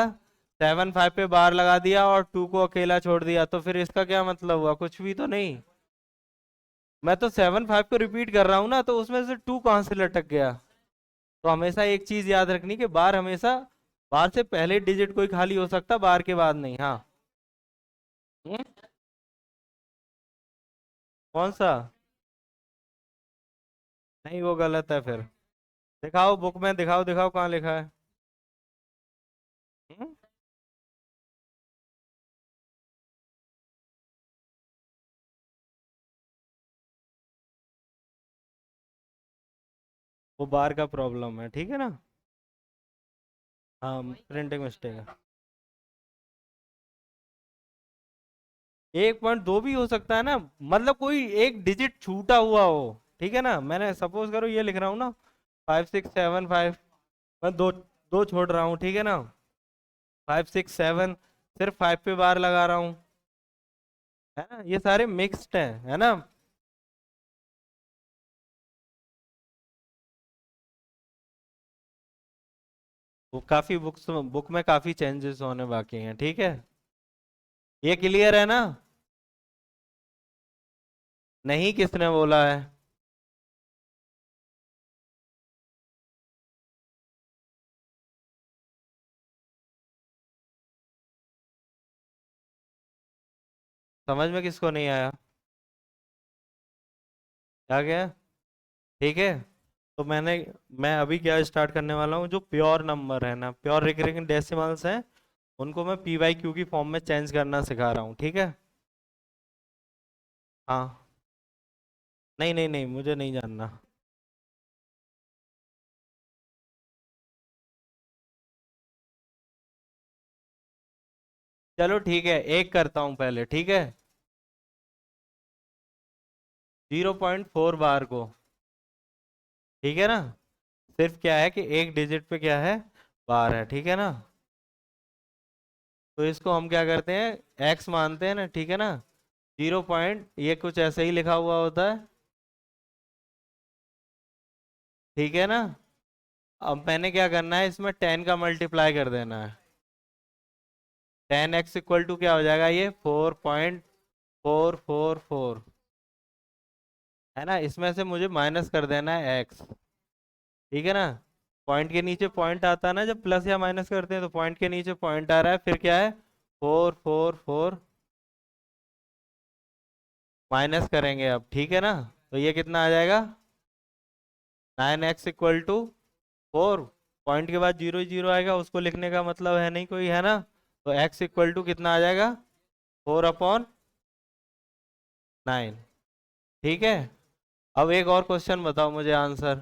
7 5 पे बार लगा दिया और 2 को अकेला छोड़ दिया, तो फिर इसका क्या मतलब हुआ? कुछ भी तो नहीं। मैं तो 7 5 को रिपीट कर रहा हूँ ना, तो उसमें से 2 कहाँ से लटक गया? तो हमेशा एक चीज याद रखनी कि बार हमेशा, बार से पहले डिजिट कोई खाली हो सकता, बार के बाद नहीं। हाँ। हम्म? कौन सा? नहीं, वो गलत है फिर। दिखाओ बुक में, दिखाओ दिखाओ कहाँ लिखा है। हम्म? वो बार का प्रॉब्लम है, ठीक है ना? हाँ, प्रिंटिंग मिस्टेक है। 1.2 भी हो सकता है ना, मतलब कोई एक डिजिट छूटा हुआ हो, ठीक है ना? मैंने सपोज करो ये लिख रहा हूँ ना, 5675, मैं दो दो छोड़ रहा हूँ, ठीक है ना? 5 6 7, सिर्फ 5 पे बार लगा रहा हूँ, है ना? ये सारे मिक्स्ड हैं, है ना? वो काफी बुक्स, बुक में काफी चेंजेस होने बाकी हैं, ठीक है? ये क्लियर है ना? नहीं, किसने बोला है? समझ में किसको नहीं आया? क्या गया? ठीक है। तो मैं अभी क्या स्टार्ट करने वाला हूँ, जो प्योर नंबर है ना, प्योर रिकरिंग डेसिमल्स हैं, उनको मैं पी वाई क्यू की फॉर्म में चेंज करना सिखा रहा हूँ, ठीक है? हाँ। नहीं नहीं नहीं, मुझे नहीं जानना। चलो ठीक है, एक करता हूँ पहले, ठीक है? 0.4 बार को, ठीक है ना? सिर्फ क्या है कि एक डिजिट पे क्या है, बार है, ठीक है ना? तो इसको हम क्या करते हैं, एक्स मानते हैं ना, ठीक है ना? 0 पॉइंट, ये कुछ ऐसे ही लिखा हुआ होता है, ठीक है ना? अब मैंने क्या करना है, इसमें 10 का मल्टीप्लाई कर देना है। 10x इक्वल टू क्या हो जाएगा, ये 4.444, है ना? इसमें से मुझे माइनस कर देना है x, ठीक है ना? पॉइंट के नीचे पॉइंट आता है ना, जब प्लस या माइनस करते हैं तो पॉइंट के नीचे पॉइंट आ रहा है, फिर क्या है, 444 माइनस करेंगे अब, ठीक है ना? तो ये कितना आ जाएगा? 9x equal to 4। पॉइंट के बाद जीरो जीरो आएगा, उसको लिखने का मतलब है नहीं कोई, है ना। तो x इक्वल टू कितना आ जाएगा, 4/9। ठीक है। अब एक और क्वेश्चन बताओ मुझे आंसर।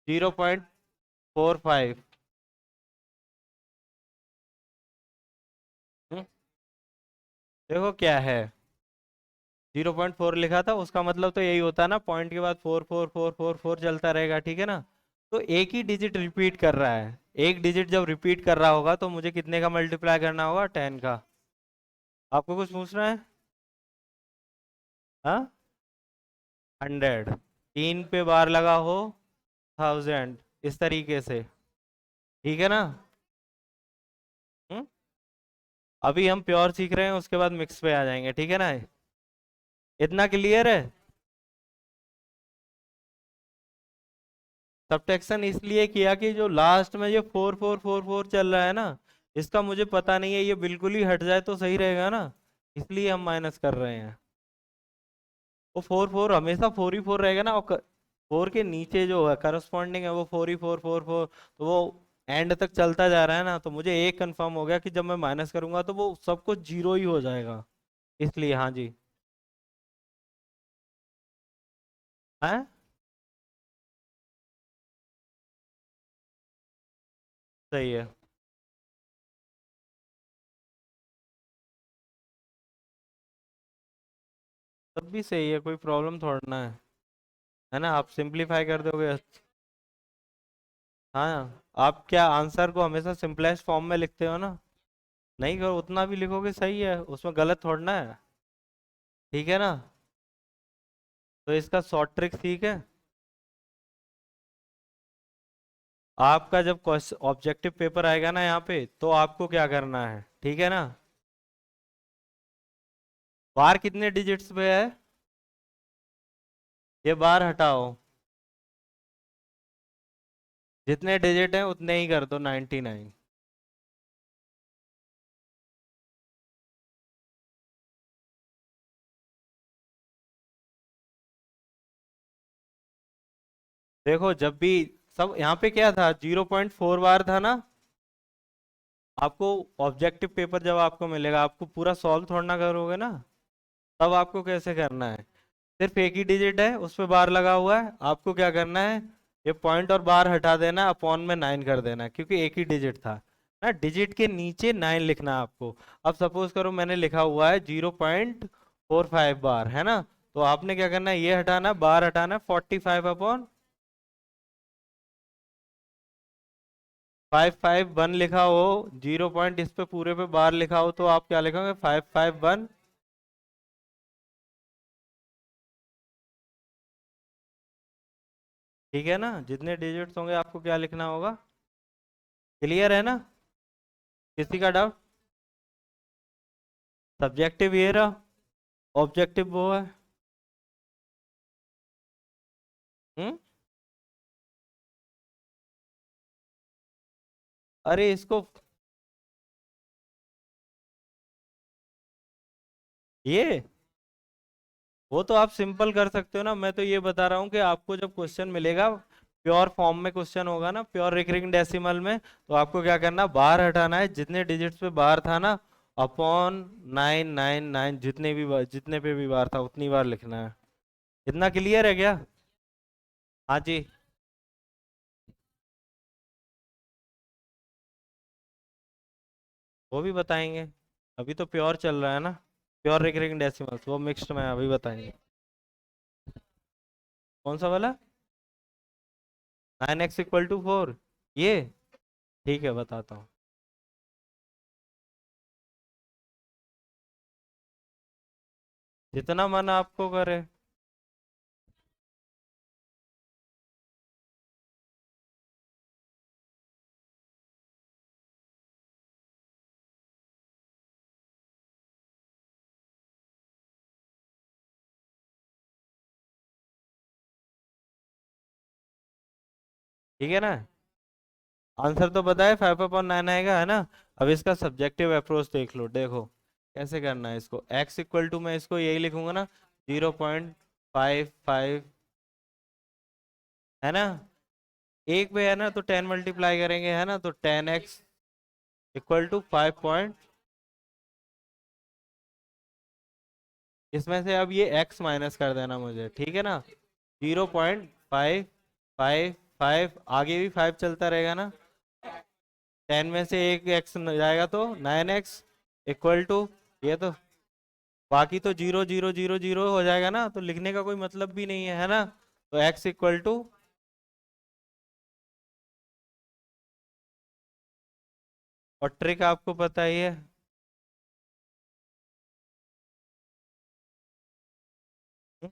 0.45। देखो क्या है, 0.4 लिखा था, उसका मतलब तो यही होता है ना, पॉइंट के बाद 4 4 4 4 4 चलता रहेगा, ठीक है ना। तो एक ही डिजिट रिपीट कर रहा है, एक डिजिट जब रिपीट कर रहा होगा तो मुझे कितने का मल्टीप्लाई करना होगा, 10 का। आपको कुछ पूछना है? हाँ, 100। 3 पे बार लगा हो, 1000, इस तरीके से। ठीक है ना। हम्म? अभी हम प्योर सीख रहे हैं, उसके बाद मिक्स पे आ जाएंगे, ठीक है ना। इतना क्लियर है। सबट्रैक्शन इसलिए किया कि जो लास्ट में ये 4 4 4 4 चल रहा है ना, इसका मुझे पता नहीं है, ये बिल्कुल ही हट जाए तो सही रहेगा ना, इसलिए हम माइनस कर रहे हैं। वो 4 4 हमेशा 4 ही 4 रहेगा ना, और 4 के नीचे जो है करस्पॉन्डिंग है वो 4 ही 4 4 4, तो वो एंड तक चलता जा रहा है ना, तो मुझे एक कंफर्म हो गया कि जब मैं माइनस करूंगा तो वो सब कुछ जीरो ही हो जाएगा, इसलिए। हाँ जी। है। सही है। तब भी सही है, कोई प्रॉब्लम थोड़ा ना है ना, आप सिंप्लीफाई कर दोगे। हाँ, आप क्या आंसर को हमेशा सिंपलेस्ट फॉर्म में लिखते हो ना, नहीं करो उतना भी लिखोगे सही है, उसमें गलत थोड़ना है। ठीक है ना। तो इसका शॉर्ट ट्रिक ठीक है। आपका जब ऑब्जेक्टिव पेपर आएगा ना यहाँ पे, तो आपको क्या करना है, ठीक है ना। बार कितने डिजिट्स पे है, ये बार हटाओ, जितने डिजिट हैं उतने ही कर दो, 99। देखो जब भी, सब यहाँ पे क्या था, 0.4 बार था ना। आपको ऑब्जेक्टिव पेपर जब आपको मिलेगा, आपको पूरा सॉल्व थोड़ा ना करोगे ना, तब आपको कैसे करना है, सिर्फ एक ही डिजिट है उस पे बार लगा हुआ है, आपको क्या करना है, ये पॉइंट और बार हटा देना, अपॉन में 9 कर देना, क्योंकि एक ही डिजिट था ना, डिजिट के नीचे 9 लिखना है आपको। अब सपोज करो मैंने लिखा हुआ है 0.45 बार, है ना, तो आपने क्या करना है, ये हटाना, बार हटाना, 45/551 लिखा हो, 0 पॉइंट इस पे पूरे पे बार लिखा हो, तो आप क्या लिखोगे, 551। ठीक है ना, जितने डिजिट्स होंगे आपको क्या लिखना होगा। क्लियर है ना, किसी का डाउट। सब्जेक्टिव ये रहा, ऑब्जेक्टिव वो है। अरे इसको, ये वो तो आप सिंपल कर सकते हो ना, मैं तो ये बता रहा हूँ कि आपको जब क्वेश्चन मिलेगा, प्योर फॉर्म में क्वेश्चन होगा ना, प्योर रिकरिंग डेसिमल में, तो आपको क्या करना, बार हटाना है, जितने डिजिट्स पे बार था ना, अपॉन 999, जितने पे भी बार था उतनी बार लिखना है। इतना क्लियर है क्या। हाँ जी। वो भी बताएंगे, अभी तो प्योर चल रहा है ना, प्योर रिकरिंग डेसिमल्स, वो मिक्स्ड में अभी बताएंगे। कौन सा वाला, 9x = 4, ये। ठीक है, बताता हूँ। जितना मन आपको करे। ठीक है ना, आंसर तो पता है, 5/9 आएगा, है ना। अब इसका सब्जेक्टिव अप्रोच देख लो, देखो कैसे करना है इसको, x = मैं इसको यही लिखूंगा ना, 0.55। है ना। एक पे है ना तो 10 मल्टीप्लाई करेंगे, है ना, तो 10x इक्वल टू 5 इसमें से अब ये x माइनस कर देना मुझे, ठीक है ना। 0.555 आगे भी 5 चलता रहेगा ना। 10 में से एक x जाएगा तो 9x इक्वल टू, ये तो बाकी तो 0 0 0 0 हो जाएगा ना, तो लिखने का कोई मतलब भी नहीं है ना। तो x इक्वल टू, और ट्रिक आपको पता ही है। हम्म,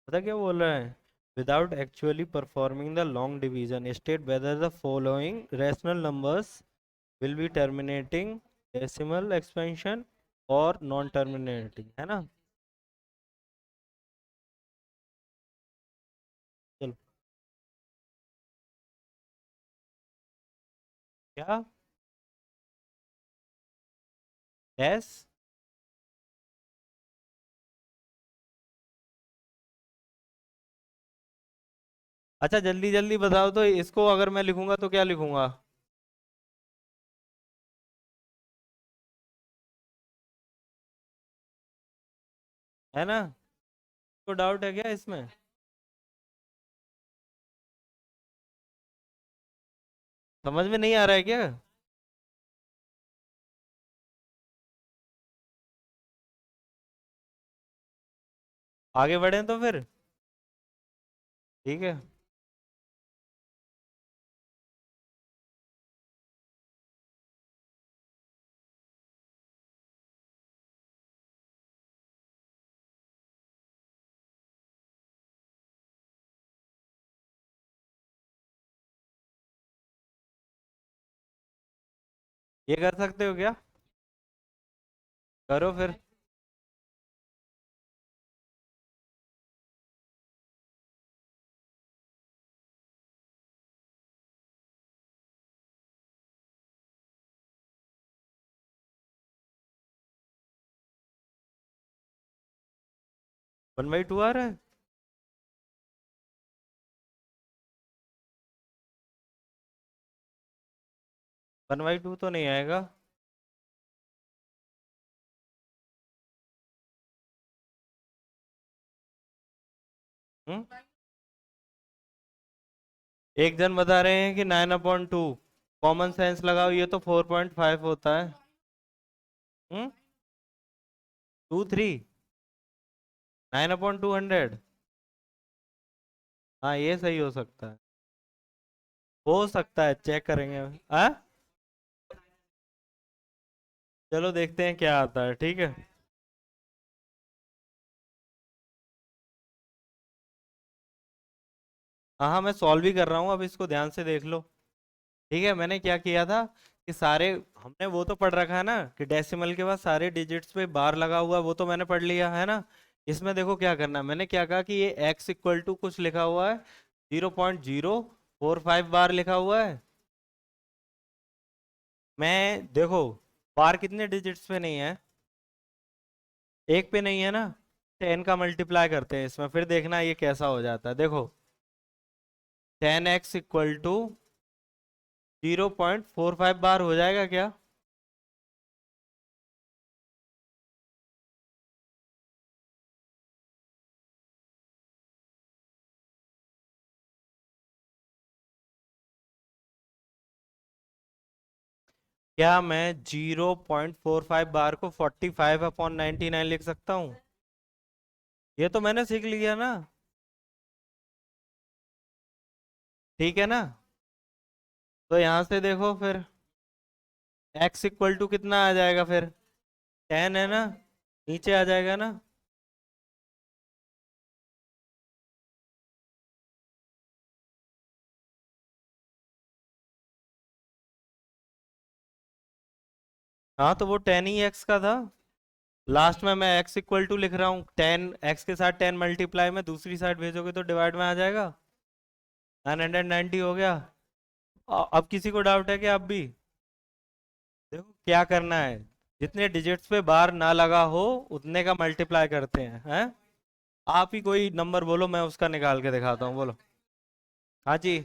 पता क्या बोल रहा है? Without actually performing the long division state whether the following rational numbers will be terminating decimal expansion और नॉन टर्मिनेटिंग, है ना। चलो। क्या? डैश? अच्छा जल्दी जल्दी बताओ तो, इसको अगर मैं लिखूंगा तो क्या लिखूंगा? है ना। तो डाउट है क्या इसमें? समझ में नहीं आ रहा है क्या? आगे बढ़े तो फिर। ठीक है। ये कर सकते हो क्या? करो फिर। 1/2 आ रहा है। 1/2 तो नहीं आएगा। हम्म। एक जन बता रहे हैं कि 9/2। कॉमन सेंस लगाओ, ये तो 4.5 होता है। 2 3। 9/200। हाँ ये सही हो सकता है। हो सकता है, चेक करेंगे। हाँ। चलो देखते हैं क्या आता है, ठीक है। हाँ हाँ, मैं सॉल्व ही कर रहा हूँ, अब इसको ध्यान से देख लो। ठीक है, मैंने क्या किया था कि सारे, हमने वो तो पढ़ रखा है ना कि डेसिमल के बाद सारे डिजिट्स पे बार लगा हुआ है, वो तो मैंने पढ़ लिया है ना। इसमें देखो क्या करना है, मैंने क्या कहा कि ये x इक्वल टू कुछ लिखा हुआ है, 0.045 बार लिखा हुआ है। मैं देखो, बार कितने डिजिट्स पे नहीं है? एक पे नहीं है ना। 10 का मल्टीप्लाई करते हैं इसमें, फिर देखना ये कैसा हो जाता है, देखो। 10x इक्वल टू 0.45 बार हो जाएगा क्या? क्या मैं 0.45 बार को 45/99 लिख सकता हूँ? ये तो मैंने सीख लिया ना। ठीक है ना। तो यहाँ से देखो फिर, x इक्वल टू कितना आ जाएगा फिर? 10 है ना, नीचे आ जाएगा ना। हाँ तो वो 10 ही x का था। लास्ट में मैं x इक्वल टू लिख रहा हूँ, 10 x के साथ 10 मल्टीप्लाई में दूसरी साइड भेजोगे तो डिवाइड में आ जाएगा। 990 हो गया। अब किसी को डाउट है कि अब भी? देखो क्या करना है, जितने डिजिट्स पे बार ना लगा हो उतने का मल्टीप्लाई करते हैं। आप ही कोई नंबर बोलो, मैं उसका निकाल के दिखाता हूँ, बोलो। हाँ जी।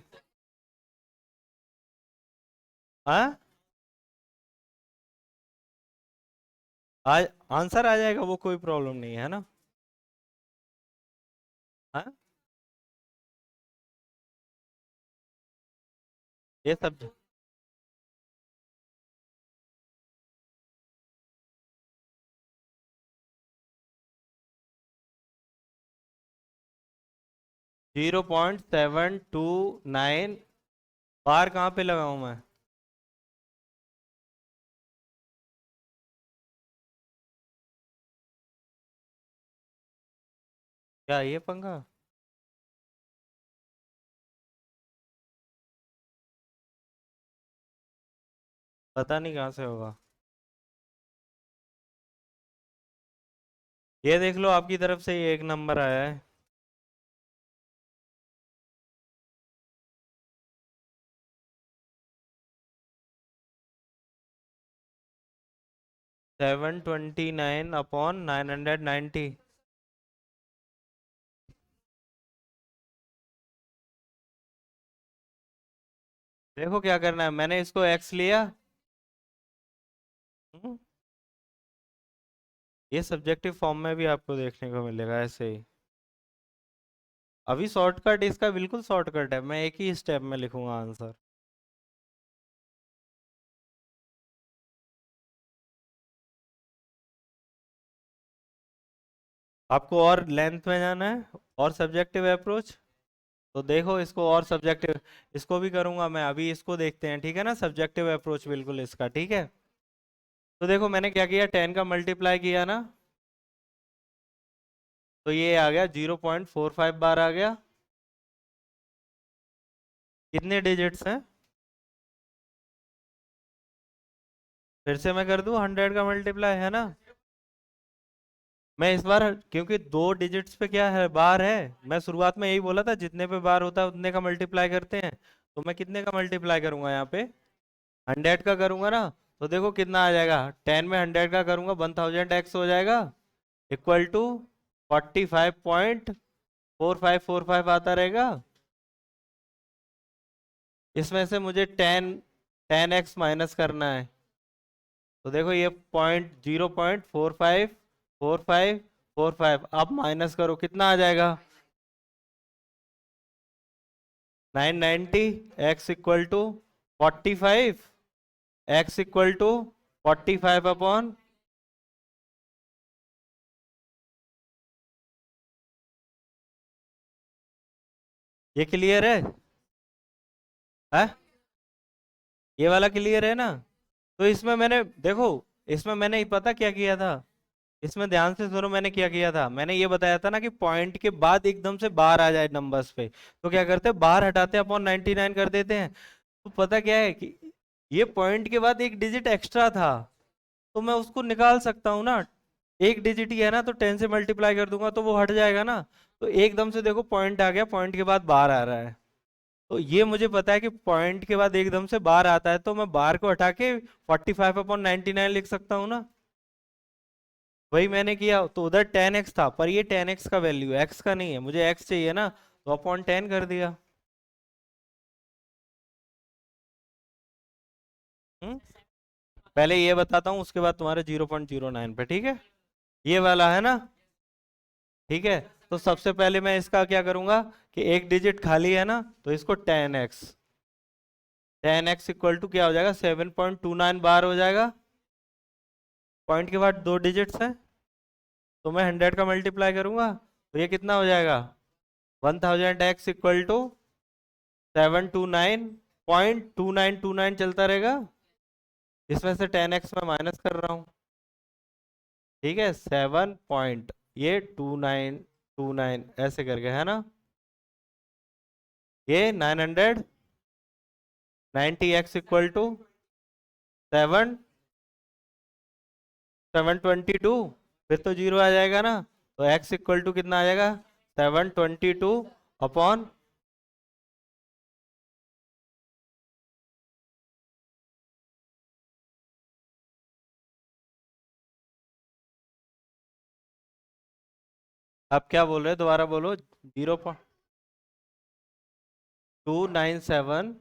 हाँ, आज आंसर आ जाएगा, वो कोई प्रॉब्लम नहीं है ना। हाँ, ये सब 0.729 बार कहाँ पे लगाऊं मैं? क्या ये पंखा? पता नहीं कहाँ से होगा। ये देख लो, आपकी तरफ से ये एक नंबर आया है। 729/990। देखो क्या करना है, मैंने इसको एक्स लिया। हम्म, ये सब्जेक्टिव फॉर्म में भी आपको देखने को मिलेगा ऐसे ही। अभी शॉर्टकट इसका बिल्कुल शॉर्टकट है, मैं एक ही स्टेप में लिखूंगा आंसर। आपको और लेंथ में जाना है, और सब्जेक्टिव अप्रोच। तो देखो इसको और सब्जेक्टिव, इसको भी करूंगा मैं, अभी इसको देखते हैं, ठीक है ना, सब्जेक्टिव अप्रोच बिल्कुल इसका, ठीक है। तो देखो मैंने क्या किया, 10 का मल्टीप्लाई किया ना, तो ये आ गया 0.45 बार आ गया। कितने डिजिट्स हैं? फिर से मैं कर दूं 100 का मल्टीप्लाई, है ना। मैं इस बार, क्योंकि दो डिजिट्स पे क्या है, बार है, मैं शुरुआत में यही बोला था जितने पे बार होता है उतने का मल्टीप्लाई करते हैं। तो मैं कितने का मल्टीप्लाई करूंगा यहाँ पे, 100 का करूंगा ना। तो देखो कितना आ जाएगा, 10 में 100 का करूंगा 1000x हो जाएगा, इक्वल टू 45.4545 आता रहेगा। इसमें से मुझे 10x माइनस करना है। तो देखो ये 0.454545, आप माइनस करो कितना आ जाएगा, 990। x equal to 45, x equal to 45 upon. ये क्लियर है? ये वाला क्लियर है ना। तो इसमें मैंने, देखो इसमें मैंने पता क्या किया था, इसमें ध्यान से सुनो, मैंने क्या किया था, मैंने ये बताया था ना कि पॉइंट के बाद एकदम से बाहर आ जाए नंबर्स पे, तो क्या करते हैं, बाहर हटाते हैं, अपॉन 99 कर देते हैं। तो पता क्या है कि ये पॉइंट के बाद एक डिजिट एक्स्ट्रा था, तो मैं उसको निकाल सकता हूँ ना। एक डिजिट ही है ना, तो 10 से मल्टीप्लाई कर दूंगा तो वो हट जाएगा ना। तो एकदम से देखो पॉइंट आ गया, पॉइंट के बाद बाहर आ रहा है। तो ये मुझे पता है कि पॉइंट के बाद एकदम से बाहर आता है, तो मैं बाहर को हटा के 45/99 लिख सकता हूँ ना। वही मैंने किया, तो उधर 10x था, पर ये 10x का वैल्यू x का नहीं है, मुझे x चाहिए ना, तो अपॉन 10 कर दिया। हम्म, पहले ये बताता हूँ, उसके बाद तुम्हारे 0.09 पे, ठीक है। ये वाला है ना, ठीक है। तो सबसे पहले मैं इसका क्या करूंगा, कि एक डिजिट खाली है ना, तो इसको 10x, 10x इक्वल टू क्या हो जाएगा, 7.29 बार हो जाएगा। पॉइंट के बाद दो डिजिट्स हैं, तो मैं 100 का मल्टीप्लाई करूंगा, तो ये कितना हो जाएगा, 1000x इक्वल टू 729.2929 चलता रहेगा। इसमें से 10x मैं माइनस कर रहा हूँ, ठीक है, 7 ये 2929 ऐसे करके, है ना। ये 990x इक्वल टू 722। फिर तो जीरो आ जाएगा ना, तो x इक्वल टू कितना आ जाएगा, 722 अपॉन। आप क्या बोल रहे हो, दोबारा बोलो। 0.297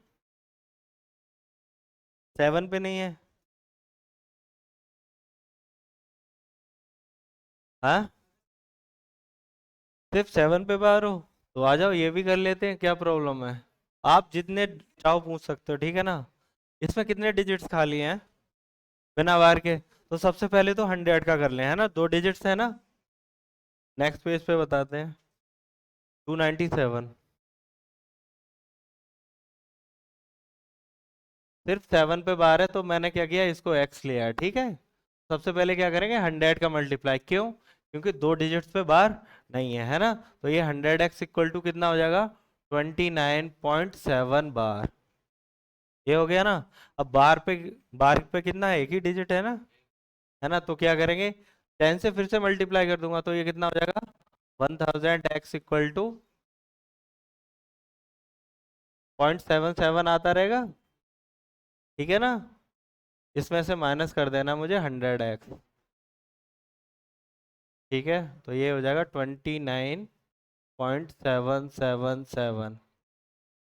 7 पे नहीं है? हाँ, सिर्फ 7 पे बाहर हो? तो आ जाओ, ये भी कर लेते हैं, क्या प्रॉब्लम है। आप जितने चाहो पूछ सकते हो, ठीक है ना। इसमें कितने डिजिट्स खाली हैं बिना वार के? तो सबसे पहले तो 100 का कर लें, है ना, 2 डिजिट्स है ना। नेक्स्ट पेज पे बताते हैं। 297। सिर्फ 7 पे बार है, तो मैंने क्या किया, इसको एक्स लिया है, ठीक है। सबसे पहले क्या करेंगे, 100 का मल्टीप्लाई, क्यों? क्योंकि 2 डिजिट्स पे बार नहीं है ना। तो ये 100x इक्वल टू कितना हो जाएगा, 29.7 बार। ये हो गया ना। अब बार पे कितना है, एक ही डिजिट है ना। तो क्या करेंगे, 10 से फिर से मल्टीप्लाई कर दूंगा, तो ये कितना हो जाएगा, 1000x इक्वल टू 0.77 आता रहेगा, ठीक है ना। इसमें से माइनस कर देना मुझे 100x, ठीक है। तो ये हो जाएगा 29.777,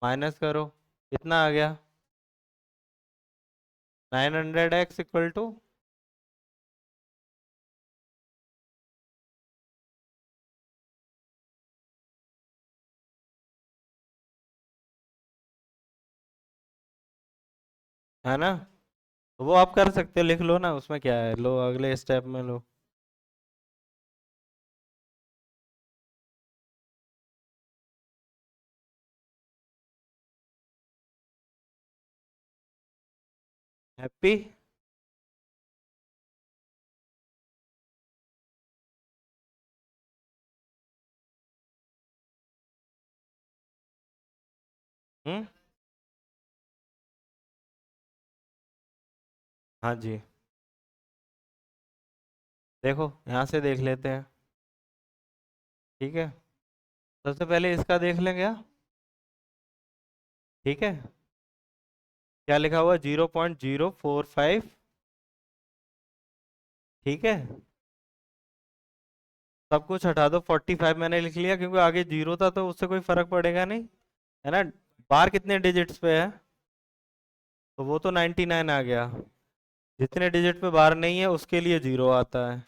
माइनस करो, कितना आ गया, 900x इक्वल टू, है ना। तो वो आप कर सकते हो, लिख लो ना, उसमें क्या है, लो अगले स्टेप में लो। हैप्पी। हम्म। हाँ जी। देखो यहाँ से देख लेते हैं, ठीक है। सबसे पहले इसका देख लेंगे क्या, ठीक है। क्या लिखा हुआ, 0.045, ठीक है। सब कुछ हटा दो, 45 मैंने लिख लिया, क्योंकि आगे जीरो था तो उससे कोई फर्क पड़ेगा नहीं, है ना। बार कितने डिजिट्स पे है, तो वो तो 99 आ गया। जितने डिजिट पे बार नहीं है उसके लिए जीरो आता है।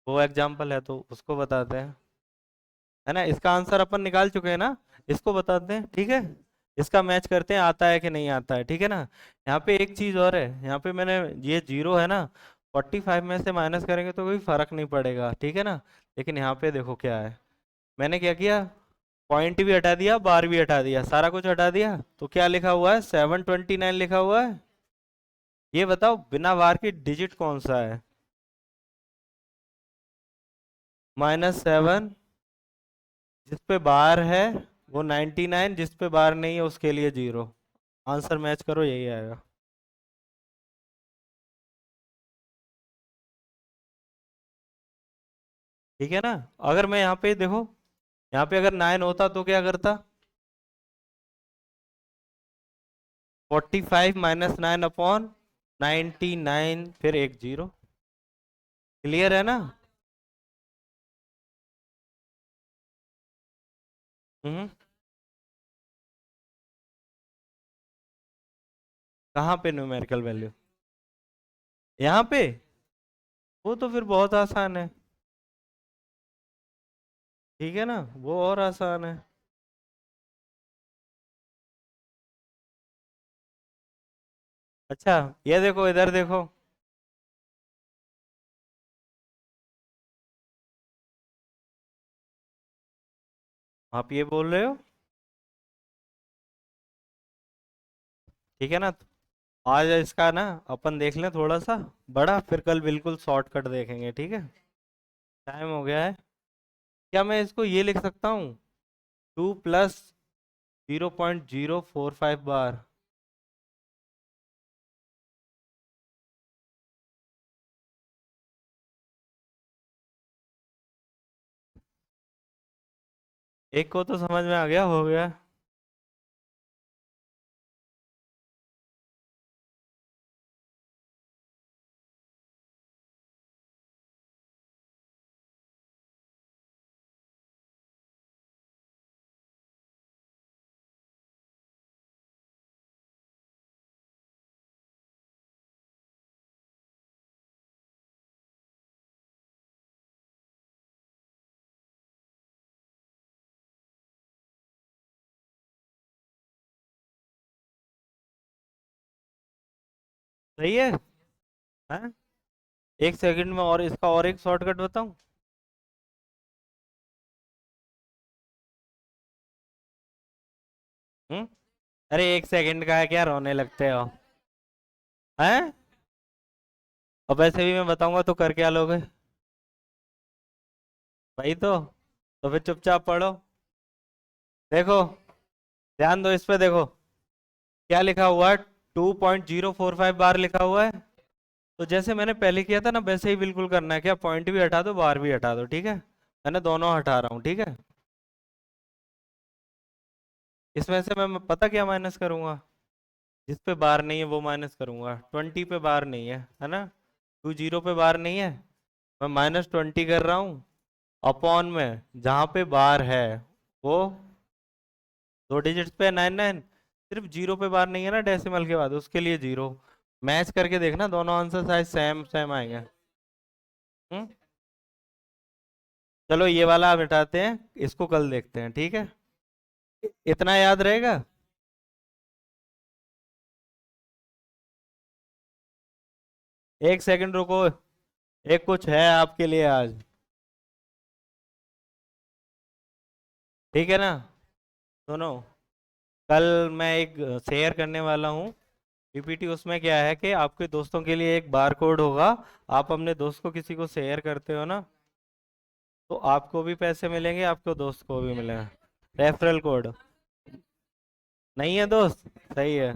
वो एग्जाम्पल है तो उसको बताते हैं, है ना। इसका आंसर अपन निकाल चुके हैं ना, इसको बताते हैं, ठीक है। इसका मैच करते हैं, आता है कि नहीं आता है, ठीक है ना। यहाँ पे एक चीज और है, यहाँ पे मैंने, ये जीरो है ना, 45 में से माइनस करेंगे तो कोई फर्क नहीं पड़ेगा, ठीक है ना। लेकिन यहाँ पे देखो क्या है, मैंने क्या किया, पॉइंट भी हटा दिया, बार भी हटा दिया, सारा कुछ हटा दिया, तो क्या लिखा हुआ है, 729 लिखा हुआ है। ये बताओ बिना बार की डिजिट कौन सा है, -7, जिस पे बार है वो 99, जिस पे बार नहीं है उसके लिए जीरो। आंसर मैच करो, यही आएगा। ठीक है ना। अगर मैं यहाँ पे देखो, यहाँ पे अगर 9 होता तो क्या करता, 45 - 9 अपॉन 99, फिर एक जीरो। क्लियर है ना। हम्म। कहाँ पे न्यूमेरिकल वैल्यू, यहाँ पे? वो तो फिर बहुत आसान है, ठीक है ना, वो और आसान है। अच्छा, ये देखो, इधर देखो। आप ये बोल रहे हो, ठीक है ना। आज इसका ना अपन देख लें थोड़ा सा बड़ा, फिर कल बिल्कुल शॉर्टकट देखेंगे, ठीक है। टाइम हो गया है। क्या मैं इसको ये लिख सकता हूँ, 2 + 0.045 बार? एक को तो समझ में आ गया, हो गया। सही है। हाँ, 1 सेकंड में, और इसका और एक शॉर्टकट बताऊं? हम्म। अरे 1 सेकंड का है, क्या रोने लगते हो? हैं? अब वैसे भी मैं बताऊंगा तो कर क्या लोगे? भाई तो फिर चुपचाप पढ़ो। देखो, ध्यान दो इस पे, देखो क्या लिखा हुआ है, 2.045 बार लिखा हुआ है। तो जैसे मैंने पहले किया था ना, वैसे ही बिल्कुल करना है, क्या पॉइंट भी हटा दो, बार भी हटा दो, ठीक है? मैंने दोनों हटा रहा हूँ, ठीक है? इसमें से मैं पता क्या माइनस करूंगा? जिस पे बार नहीं है वो माइनस करूंगा। 20 पे बार नहीं है ना? 20 पे बार नहीं है, मैं -20 कर रहा हूँ। अपॉन में जहाँ पे बार है वो 2 डिजिट्स पे 99। सिर्फ जीरो पे बार नहीं है ना डेसिमल के बाद, उसके लिए जीरो। मैच करके देखना, दोनों आंसर शायद सेम सेम आएंगे। हम्म। चलो ये वाला आप हटाते हैं, इसको कल देखते हैं, ठीक है? इतना याद रहेगा? 1 सेकंड रुको, एक कुछ है आपके लिए आज, ठीक है ना? सुनो, कल मैं एक शेयर करने वाला हूँ पीपीटी। उसमें क्या है कि आपके दोस्तों के लिए एक बार कोड होगा। आप अपने दोस्त को किसी को शेयर करते हो ना, तो आपको भी पैसे मिलेंगे, आपके दोस्त को भी मिलेगा। Referral code. नहीं है दोस्त? सही है।